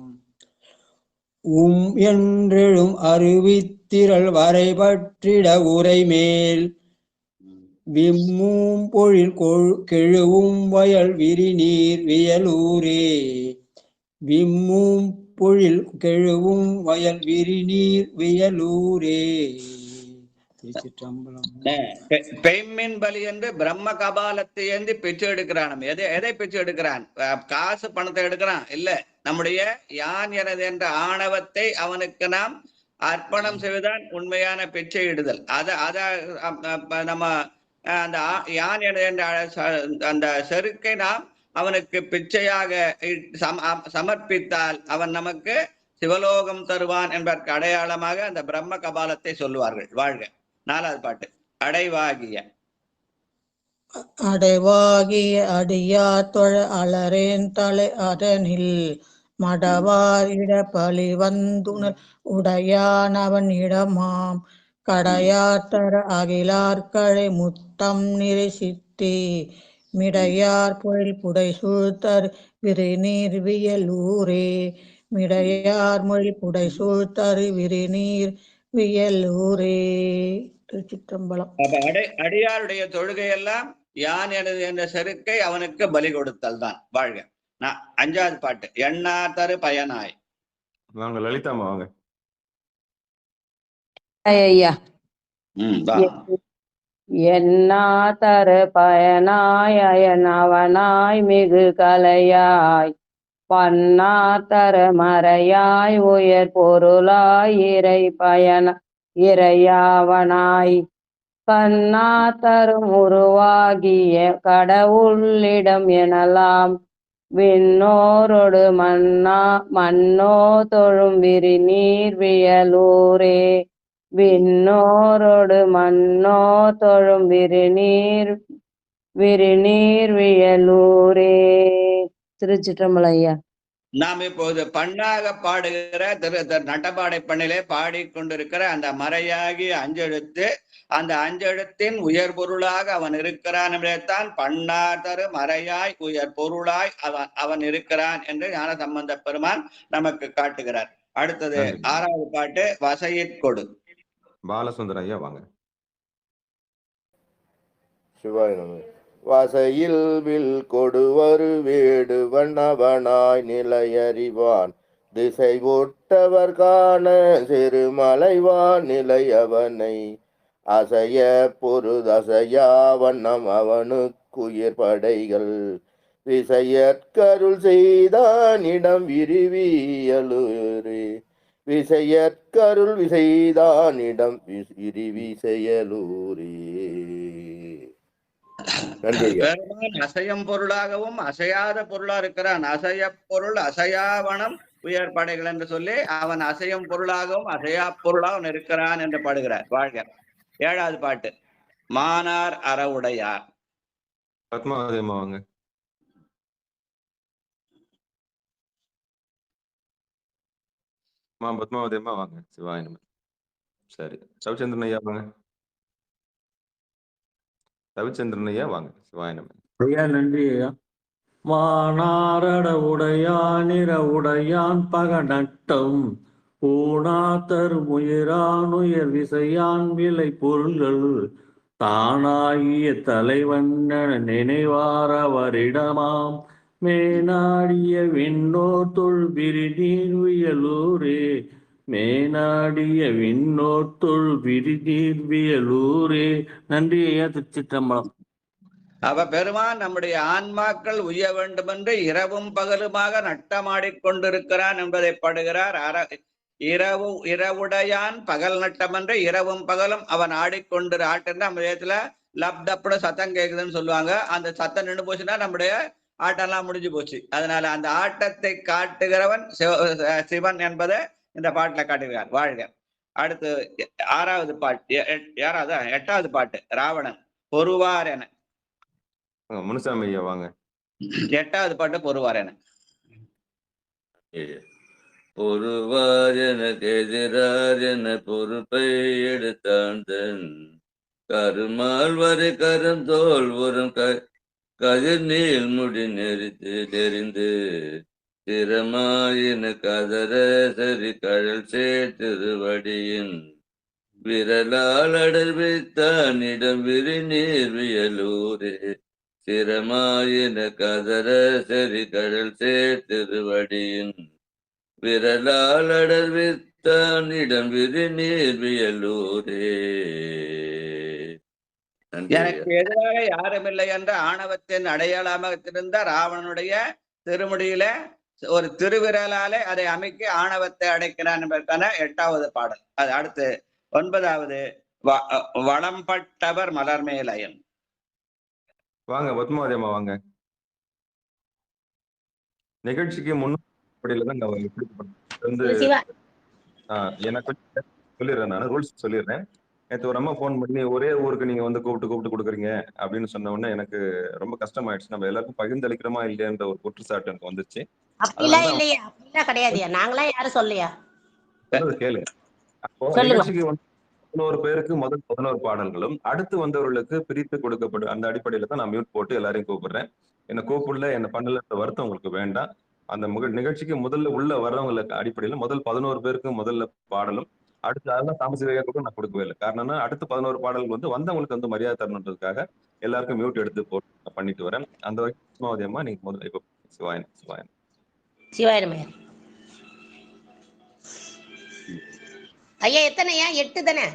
என்றெழும் அருவித்திரள் வரைபற்றிட உரைமேல் விம்மும் பொழில் கெழுவும் வயல் விரிநீர் வியலூரே விம்மும் பொழில் கெழுவும் வயல் விரிநீர் வியலூரே. திருச்சிற்றம்பலம். பெய்மின் பலி என்று பிரம்ம கபாலத்தை ஏந்தி பிச்சை எடுக்கிறான். எதை பிச்சை எடுக்கிறான்? காசு பணத்தை எடுக்கிறான் இல்ல, நம்முடைய யான் எனது என்ற ஆணவத்தை அவனுக்கு நாம் அர்ப்பணம் செய்வதுதான் உண்மையான பிச்சை இடுதல். அத நம்ம அந்த யான் எனது என்ற அந்த செருக்கை நாம் அவனுக்கு பிச்சையாக சமர்ப்பித்தால் அவன் நமக்கு சிவலோகம் தருவான் என்பதற்கு அடையாளமாக அந்த பிரம்ம கபாலத்தை சொல்லுவார்கள். வாழ்க. நாலாவது பாட்டு அடைவாகிய அடியா தொழ அலரேன் தலை அதனில் மடவார் இட பலி வந்துணர் உடையான் அவன் இடமாம் கடையாத்தர அகிலார்கழை முத்தம் நிறை சித்தி மிடையார் பொழில் புடை சூழ்த்தர் விரிநீர் வியலூரே மிடையார் மொழி புடை சூழ்த்தரு விரிநீர் வியலூரே. திருச்சிற்றம்பலம். அடியாருடைய தொழுகையெல்லாம் யான் எனது என்ற செருக்கை அவனுக்கு பலி கொடுத்தல் தான். வாழ்க. அஞ்சாவது பாட்டு எண்ணார் தரு பயனாய் வாங்க லலிதாமா வாங்க. ஐயா என்னா தரு பயனாய் அயனவனாய் மிகு கலையாய் பன்னா தர மறையாய் உயர் பொருளாய் இறை பயன இறையாவனாய் கண்ணா தரும் உருவாகிய கடவுளிடம் எனலாம் விண்ணோரொடு மன்னோ தொழும் விரிநீர் வியலூரே விண்ணோரொடு மன்னோ தொழும் விரிநீர் வியலூரே. திருச்சிற்றம்பலம் ஐயா. நாம் இப்போது பண்ணாக பாடுகிற நடபாடை பண்ணிலே பாடிக்கொண்டிருக்கிற அந்த மறையாகி அஞ்செழுத்து, அந்த அஞ்செழுத்தின் உயர் பொருளாக அவன் இருக்கிறான் என்பதைத்தான் பண்ணார் தரு மறையாய் உயர் பொருளாய் அவன் இருக்கிறான் என்று ஞான சம்பந்த பெருமான் நமக்கு காட்டுகிறார். அடுத்தது ஆறாவது பாட்டு வசையிற்கொடு பாலசுந்தர ஐயா வாங்க. சிவாய நம. வசையில் வில் கொடுவரு வேடு வண்ணவனாய் நிலையறிவான் திசை ஒட்டவர் காண சிறுமலைவான் நிலையவனை அசைய பொருதசையா வண்ணம் அவனுக்குயிர் படைகள் விசையற்கருள் செய்தான் இடம் விரிவியலூரே விசையற்கருள் விசைதான் இடம் விரிவிசையலூரே. பெருமான் அசையம் பொருளாகவும் அசையாத பொருளா இருக்கிறான். அசைய பொருள் அசையாவனம் உயர் படைகள் என்று சொல்லி அவன் அசையும் பொருளாகவும் அசையா பொருளாகவும் இருக்கிறான் என்று பாடுகிறார். வாழ்க. ஏழாவது பாட்டு மானார் அறவுடையார் பத்மாவதியம்மா வாங்க. பத்மாவதியம்மா வாங்க. சிவாயனம். சரி ரவிச்சந்திரன் ஐயா வாங்க. ரவிச்சந்திரன் ஐயா வாங்க. சிவாயனம் ஐயா. நன்றி ஐயா. மானாரட உடையானிர உடையான் பகநட்டம் ஊனா தருமுயிரான் உயர் விசையான் விலை பொருள்கள் தானாகிய தலைவண்ணன நினைவாரவரிடமாம் மேனாடிய விண்ணோர் தொழ் விரிநீர் வியலூரே மேனாடிய விண்ணோர் தொழ் விரிநீர் வியலூரே. நன்றி ஐயா. திருச்சிற்றம்பலம். அவ பெருமான் நம்முடைய ஆன்மாக்கள் உய்ய வேண்டும் என்று இரவும் பகலுமாக நட்டமாடிக்கொண்டிருக்கிறான் என்பதை பாடுகிறார். இரவுடையான் பகல் நட்டம் என்று இரவும் பகலும் அவன் ஆடிக்கொண்டு ஆட்டுன்னா நம்ம இடத்துல லப்டப்னு சத்தம் கேக்குதுன்னு சொல்லுவாங்க. அந்த சத்தம் நின்று போச்சுன்னா நம்முடைய ஆட்டம்லாம் முடிஞ்சு போச்சு. அதனால அந்த ஆட்டத்தை காட்டுகிறவன் சிவன் என்பதை இந்த பாட்டுல காட்டுகிறார். வாழ்க. அடுத்து 6வது பாட்டு, 8வது பாட்டு ராவணன் பொறுவார் என. முனுசாமி ஐயா வாங்க. 8வது பாட்டு பொறுவார் என. பொறுவார் எனக்கு எதிரார் என பொறுப்பை எடுத்தான் தன் கருமால் வரை கருந்தோல் உரம் கதிர் நீள் முடி நெறித்து தெரிந்து திறமாயின கதற சரி கழல் சேர்த்திருவடியின் விரலால் அடர்வித்தானிடம் விரி நீர் வியலூரே சிரமாயின கதற சரி கடல் சேர்த்திருவடியின் விரலால் அடர்வித்தானிடம் விரி நீர் வியலூரே. எனக்கு எதிராக யாரும் இல்லை என்ற ஆணவத்தின் அடையாளமாக இருந்த ராவணனுடைய திருமுடியில ஒரு திருவிரலாலே அதை அமைக்க ஆணவத்தை அடைக்கிறான் என்பதற்கான 8வது பாடல். அது அடுத்து 9வது வளம்பட்டவர் மலர்மேலயன். வாங்க பத்மாவதி அம்மா வாங்க. நிகழ்ச்சிக்கு முன்னாடியில தான் எனக்கு சொல்லிடுறேன். நான் ரூல்ஸ் சொல்லிடுறேன். நேற்று ஒரு அம்மா போன் பண்ணி ஒரே ஊருக்கு நீங்க வந்து கூப்பிட்டு கொடுக்குறீங்க அப்படின்னு சொன்ன உடனே எனக்கு ரொம்ப கஷ்டமாயிடுச்சு. நம்ம எல்லாருக்கும் பகிர்ந்தளிக்கிறோமா இல்லையான்ற ஒரு குற்றச்சாட்டு எனக்கு வந்துச்சு. அப்படிலாம் இல்லையா? அப்படிலாம் கிடையாதுயா. நாங்களாம் யாரும் சொல்லையா? கேளுங்க. அப்போ நிகழ்ச்சிக்கு 11 பேருக்கு முதல் 11 பாடல்களும் அடுத்து வந்தவர்களுக்கு பிரித்து கொடுக்கப்படும். அந்த அடிப்படையில தான் நான் மியூட் போட்டு எல்லாரையும் கூப்பிடுறேன். என்ன கூப்பிடல என்ன பண்ணல வருத்தம் உங்களுக்கு வேண்டாம். அந்த நிகழ்ச்சிக்கு முதல்ல உள்ள வர்றவங்களுக்கு அடிப்படையில முதல் 11 பேருக்கு முதல்ல பாடலும் அடுத்து அதெல்லாம் தாமசிவையா கூட நான் கொடுக்கவே இல்லை. காரணம்னா அடுத்து 11 பாடல்கள் வந்து வந்தவங்களுக்கு வந்து மரியாதை தரணுன்றதுக்காக எல்லாருக்கும் மியூட் எடுத்து போட்டு பண்ணிட்டு வரேன். அந்த வகையில் அம்மா நீங்க முதல்ல இப்போ சிவாயன் சிவாயன் சிவாயன் ஐயா. எத்தனையா? 8 தானே?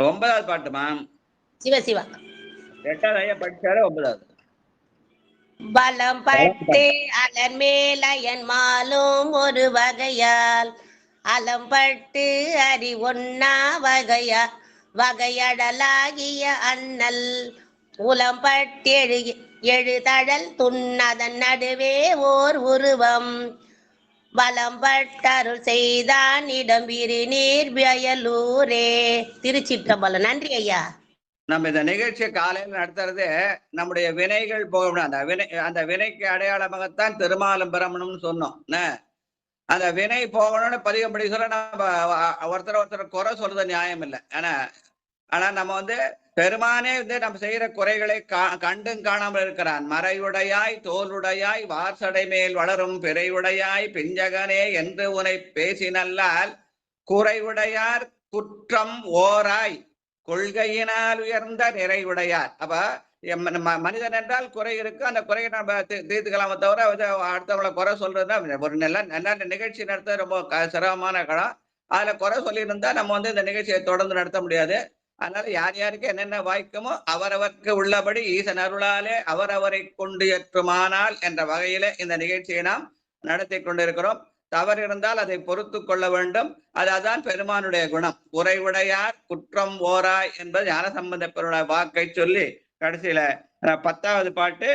9வது பாட்டுமா? சிவ சிவா 8வது ஐயா படிச்சாரு. 9வது பலம் பட்டு அலர் மேலயன் மாலும் ஒரு வகையால் அலம்பட்டு அறி ஒன்னா வகையடலாகிய அண்ணல் உலம்பட்டு எழுதழல் துண்ணதன் நடுவே ஓர் உருவம் பலம்பட்டருள் செய்தான் இடம்பிரி நீர் வயலூரே. திருச்சிற்றம்பலம். நன்றி ஐயா. நம்ம இந்த நிகழ்ச்சியை காலையில் நடத்துறது நம்முடைய வினைகள் போகணும். அந்த வினைக்கு அடையாளமாகத்தான் திருமாலும் பிரமணம்னு சொன்னோம். அந்த வினை போகணும்னு பதிகப்படி சொல்ல நம்ம ஒருத்தர் குறை சொல்றது நியாயம் இல்லை. ஆனா நம்ம வந்து பெருமானே வந்து நம்ம செய்யற குறைகளை கண்டும் காணாமல் இருக்கிறான். மறையுடையாய் தோலுடையாய் வார்சடை மேல் வளரும் பிறையுடையாய் பிஞ்சகனே என்று உனை பேசினல்லால் குறைவுடையார் குற்றம் ஓராய் கொள்கையினால் உயர்ந்த நிறைவுடையார். அப்ப மனிதன் என்றால் குறை இருக்கு. அந்த குறையை நம்ம தீர்த்துக்கலாமே தவிர அடுத்தவங்களை குறை சொல்றதுன்னா ஒரு நல்ல நிகழ்ச்சி நடத்த ரொம்ப சிரமமான களம். அதுல குறை சொல்லியிருந்தா நம்ம வந்து இந்த நிகழ்ச்சியை தொடர்ந்து நடத்த முடியாது. அதனால யார் யாருக்கு என்னென்ன வாய்க்குமோ அவரவருக்கு உள்ளபடி ஈசன் அருளாலே அவரவரை கொண்டு ஏற்றுமானால் என்ற வகையில இந்த நிகழ்ச்சியை நாம் நடத்தி கொண்டிருக்கிறோம். தவறு இருந்தால் அதை பொறுத்து கொள்ள வேண்டும். அதான் பெருமானுடைய குணம். குறைவுடையார் குற்றம் ஓராய் என்பது ஞானசம்பந்த பெருமானுடைய வாக்கை சொல்லி கடைசியில 10வது பாட்டு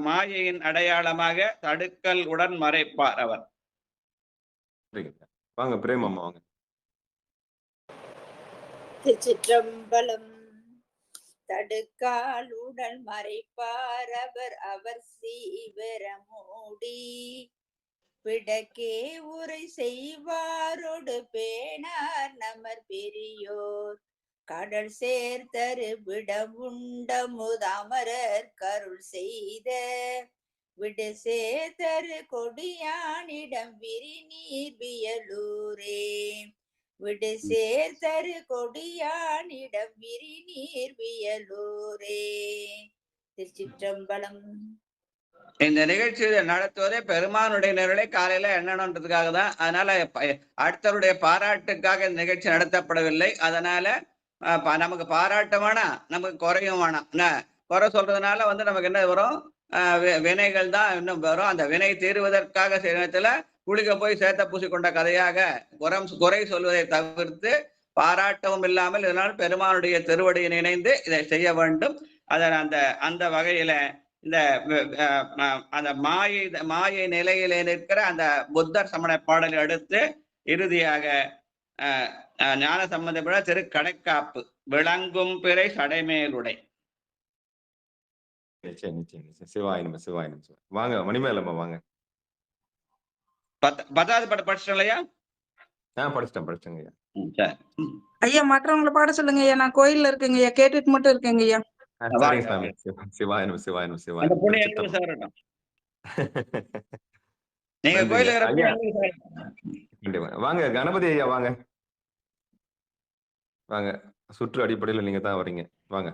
மாயையின் அடையாளமாக தடுக்கல் உடன் மறைப்பார் அவர். வாங்க பிரேமம்மா வாங்க. திருச்சிற்றம்பலம். தடுக்கால் உடல் மறைப்பார் அவர் சீவரமூடி பிடக்கே உரை செய்வாரோடு பேணார் நமர் பெரியோர் கடல் சேர்த்தரு விடமுண்ட முதமரர் கருள் செய்த விடு சேர்த்தரு கொடியானிடம் விரி நீர் வியலூரே விடு சேர்த்தரு கொடியானிடம் விரிநீர் வியலூரே. திருச்சிற்றம்பலம். இந்த நிகழ்ச்சியை நடத்துவதே பெருமானுடைய நிரலை காலையில எண்ணணுன்றதுக்காக தான். அதனால அடுத்தவருடைய பாராட்டுக்காக இந்த நிகழ்ச்சி நடத்தப்படவில்லை. அதனால நமக்கு பாராட்டு வேணாம், நமக்கு குறையும் வேணாம். குறை சொல்றதுனால நமக்கு என்ன வரும்? வினைகள் தான் இன்னும் வரும். அந்த வினை தீர்வதற்காக நேரத்துல குளிக்க போய் சேத்த பூசிக்கொண்ட கதையாக குறை சொல்வதை தவிர்த்து பாராட்டவும் இல்லாமல் இதனால் பெருமானுடைய திருவடியை நினைந்து இதை செய்ய வேண்டும். அதன் அந்த வகையில இந்த அந்த மாயை நிலையிலே நிற்கிற அந்த புத்தர் சமண பாடலை அடுத்து இறுதியாக ஞான சம்பந்தப்பட திரு கடைக்காப்பு விளங்கும் பிறை சடைமேலுடை. நிச்சயம் நிச்சயம் நிச்சயம். சிவாயினம் சிவாயினம். வாங்க மணிமேலம்மா வாங்க. 10வது பாட்டு படிச்சிட்டோம் இல்லையா? படிச்சிட்டேங்க ஐயா. ஐயா மற்றவங்களை பாட சொல்லுங்க ஐயா. நான் கோயில்ல இருக்கேங்க ஐயா, கேட்டுட்டு மட்டும் இருக்கேங்க ஐயா. சரிங்க சாமி. சிவாயினம் சிவாயினம் சிவாயினம். நீங்க கோயில வாங்க கணபதி ஐயா வாங்க வாங்க. சுற்று அடிப்படையில் நீங்க தான் வரீங்க, வாங்க.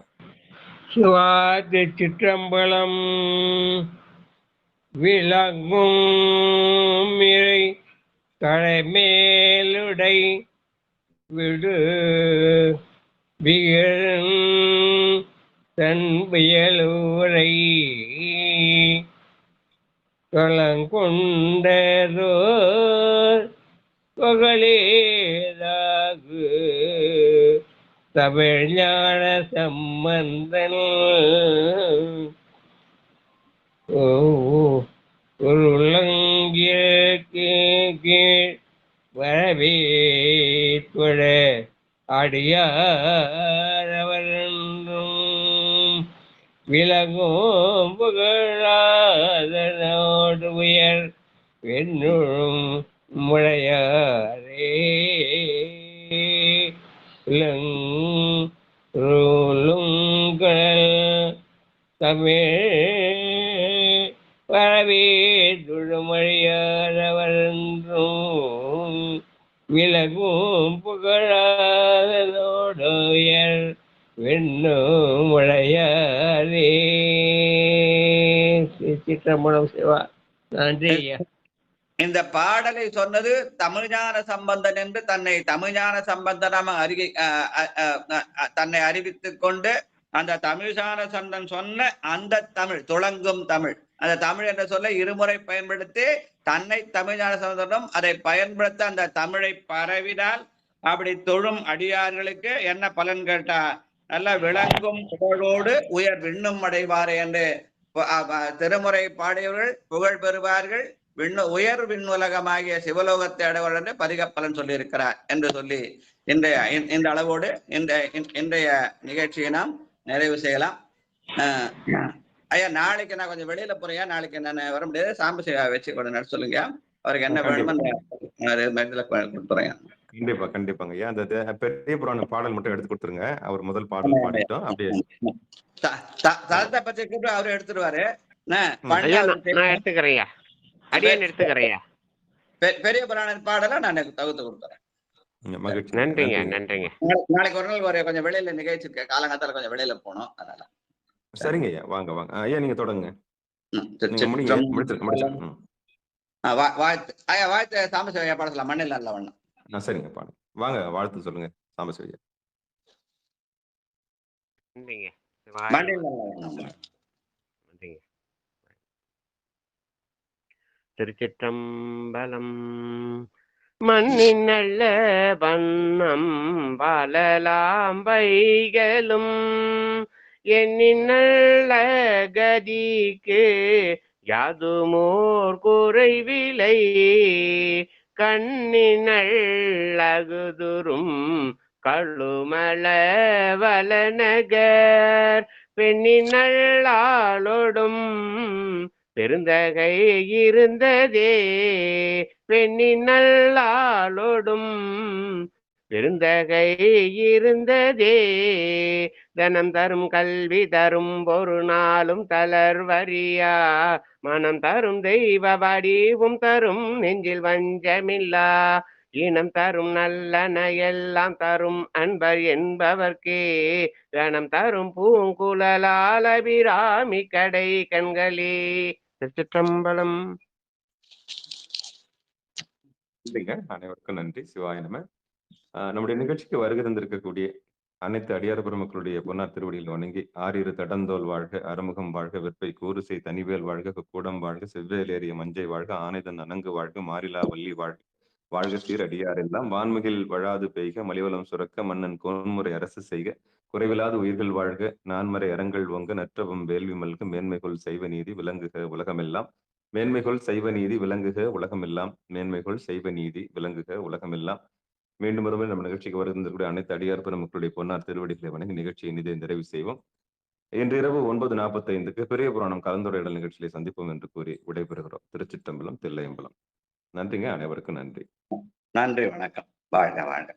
சிவாதி சிற்றம்பலம். விளங்கும் மிரை தலைமேலுடை விடு வியலும் தன் வியலூரை களங்கொண்டதோ புகழேதாகு தமிழ் ஞான சம்பந்தன் கீழ் வரவேற்பட அடியாரவரும் விலகும் புகழாதனோடு உயர் வெண்ணும் முழையாரே தமிழ் வரவேற்புமழியாரவரும் விலகும் புகழாதனோடு உயர் வெண்ணும் முழையாரே. சிற்றம்பலம் சிவா. நன்றி ஐயா. இந்த பாடலை சொன்னது தமிழ்ஞான சம்பந்தன் என்று தன்னை தமிழ்ஞான சம்பந்தனாக தன்னை அறிவித்துக் கொண்டு அந்த தமிழ்ஞான சம்பந்தன் சொன்ன அந்த தமிழ் துளங்கும் தமிழ், அந்த தமிழ் என்ற சொல்ல இருமுறை பயன்படுத்தி தன்னை தமிழ்ஞான சம்பந்தனும் அதை பயன்படுத்த அந்த தமிழை பரவினால் அப்படி தொழும் அடியார்களுக்கு என்ன பலன் கேட்டா, நல்ல விளங்கும் புகழோடு உயர் விண்ணும் அடைவாரே என்று திருமுறை பாடியவர்கள் புகழ் பெறுவார்கள், உயர் விண்ணுலகமாகிய சிவலோகத்தை அடைவார் என்று பதிக பலன் சொல்லியிருக்கிறார் என்று சொல்லி இந்த அளவோடு இன்றைய நிகழ்ச்சியை நாம் நிறைவு செய்யலாம். ஐயா நாளைக்கு நான் கொஞ்சம் வெளியில போறேன், நாளைக்கு நான் வர முடியாது. சாம்பு சேவா வச்சு கொஞ்சம் நட சொல்லுங்க, அவருக்கு என்ன வேணுமோ கொடுத்துறேன். கண்டிப்பா கண்டிப்பாங்க ஐயா. அந்த பெரிய புராண பாடல் மட்டும் எடுத்து கொடுத்துருங்க. அவர் முதல் பாடல் பாடிட்டோம். அப்படியே தலத்தை பத்தி கூப்பிட்டு அவரு எடுத்துருவாரு. நான் எடுத்துக்கிறேன், அடியேன் எடுத்துக்கிறேன். பெரிய புராண பாடலை நான் தகுத்து கொடுத்துறேன். நன்றிங்க நன்றிங்க. நாளைக்கு ஒரு நாள் ஒரு கொஞ்சம் வெளியில நிகழ்ச்சி இருக்கு, காலங்காத்தால கொஞ்சம் வெளியில போனோம், அதனால. சரிங்க ஐயா, வாங்க வாங்க ஐயா, நீங்க தொடங்க. வாழ்த்து ஐயா, வாழ்த்து சாம்பசிவையா பாட சொல்லலாம். மண்ணில் நல்ல வண்ணம். சரிங்க பாடுங்க, வாங்க வாழ்த்து சொல்லுங்க சாம்பசிவையா. மண்ணில் நல்ல வண்ணம். திருச்சிற்றம்பலம். மண்ணின் நல்ல வண்ணம் பலலாம் வைகளும் எண்ணின் நல்ல கதிக்கு யாதுமோர் குறைவிலை கண்ணினழகுதுரும் கழுமல வலநகர் பெண்ணினழாளொடும் பெருந்தகை இருந்ததே பெண்ணினழாளொடும் பெருந்தகை இருந்ததே தனம் தரும் கல்வி தரும் ஒரு நாளும் தளர்வரியா மனம் தரும் தெய்வ வடிவும் தரும் நெஞ்சில் வஞ்சமில்லா இனம் தரும் நல்லன எல்லாம் தரும் அன்பர் என்பவர்க்கே கணம் தரும் பூங்குழலால் அபிராமி கடை கண்களே. திருச்சிற்றம்பலம். அனைவருக்கும் நன்றி. சிவாய நம. நம்முடைய நிகழ்ச்சிக்கு வருகை தந்திருக்கக்கூடிய அனைத்து அடியார் பெருமக்களுடைய பொன்னார் திருவடியில் வணங்கி ஆறிரு தடந்தோல் வாழ்க, அறுமுகம் வாழ்க, வெப்பை கூறுசை தனிவேல் வாழ்க, கூடம் வாழ்க, செவ்வேலேறிய மஞ்சை வாழ்க, ஆனைதன் அணங்கு வாழ்க, மாறிலா வள்ளி வாழ்க, வாழ்க சீர் அடியார் எல்லாம் வான்மிகில் வழாது பெய்க, மலிவலம் சுரக்க, மன்னன் கோன்முறை அரசு செய்க, குறைவில்லாத உயிர்கள் வாழ்க, நான்மறை அறங்கள் ஒங்க, நற்றவம் வேள்வி மல்க, மேன்மைகொள் செய்வ நீதி விளங்குக உலகமெல்லாம், மேன்மைகொள் செய்வ நீதி விளங்குக உலகமெல்லாம், மேன்மைகொள் செய்வ நீதி விளங்குக உலகமெல்லாம். மீண்டும் ஒருமுறை நம்ம நிகழ்ச்சிக்கு வருகின்ற அனைத்து அடியார் பெருமக்களுடைய பொன்னார் திருவடிகளை வணங்கி நிகழ்ச்சியை இனிதே நிறைவு செய்வோம். இன்று இரவு 9:45 பெரிய புராணம் கலந்துரையாடல் நிகழ்ச்சியை சந்திப்போம் என்று கூறி விடைபெறுகிறோம். திருச்சிற்றம்பலம், தில்லையம்பலம். நன்றிங்க. அனைவருக்கும் நன்றி. நன்றி, வணக்கம். வாழ்க வாழ்க.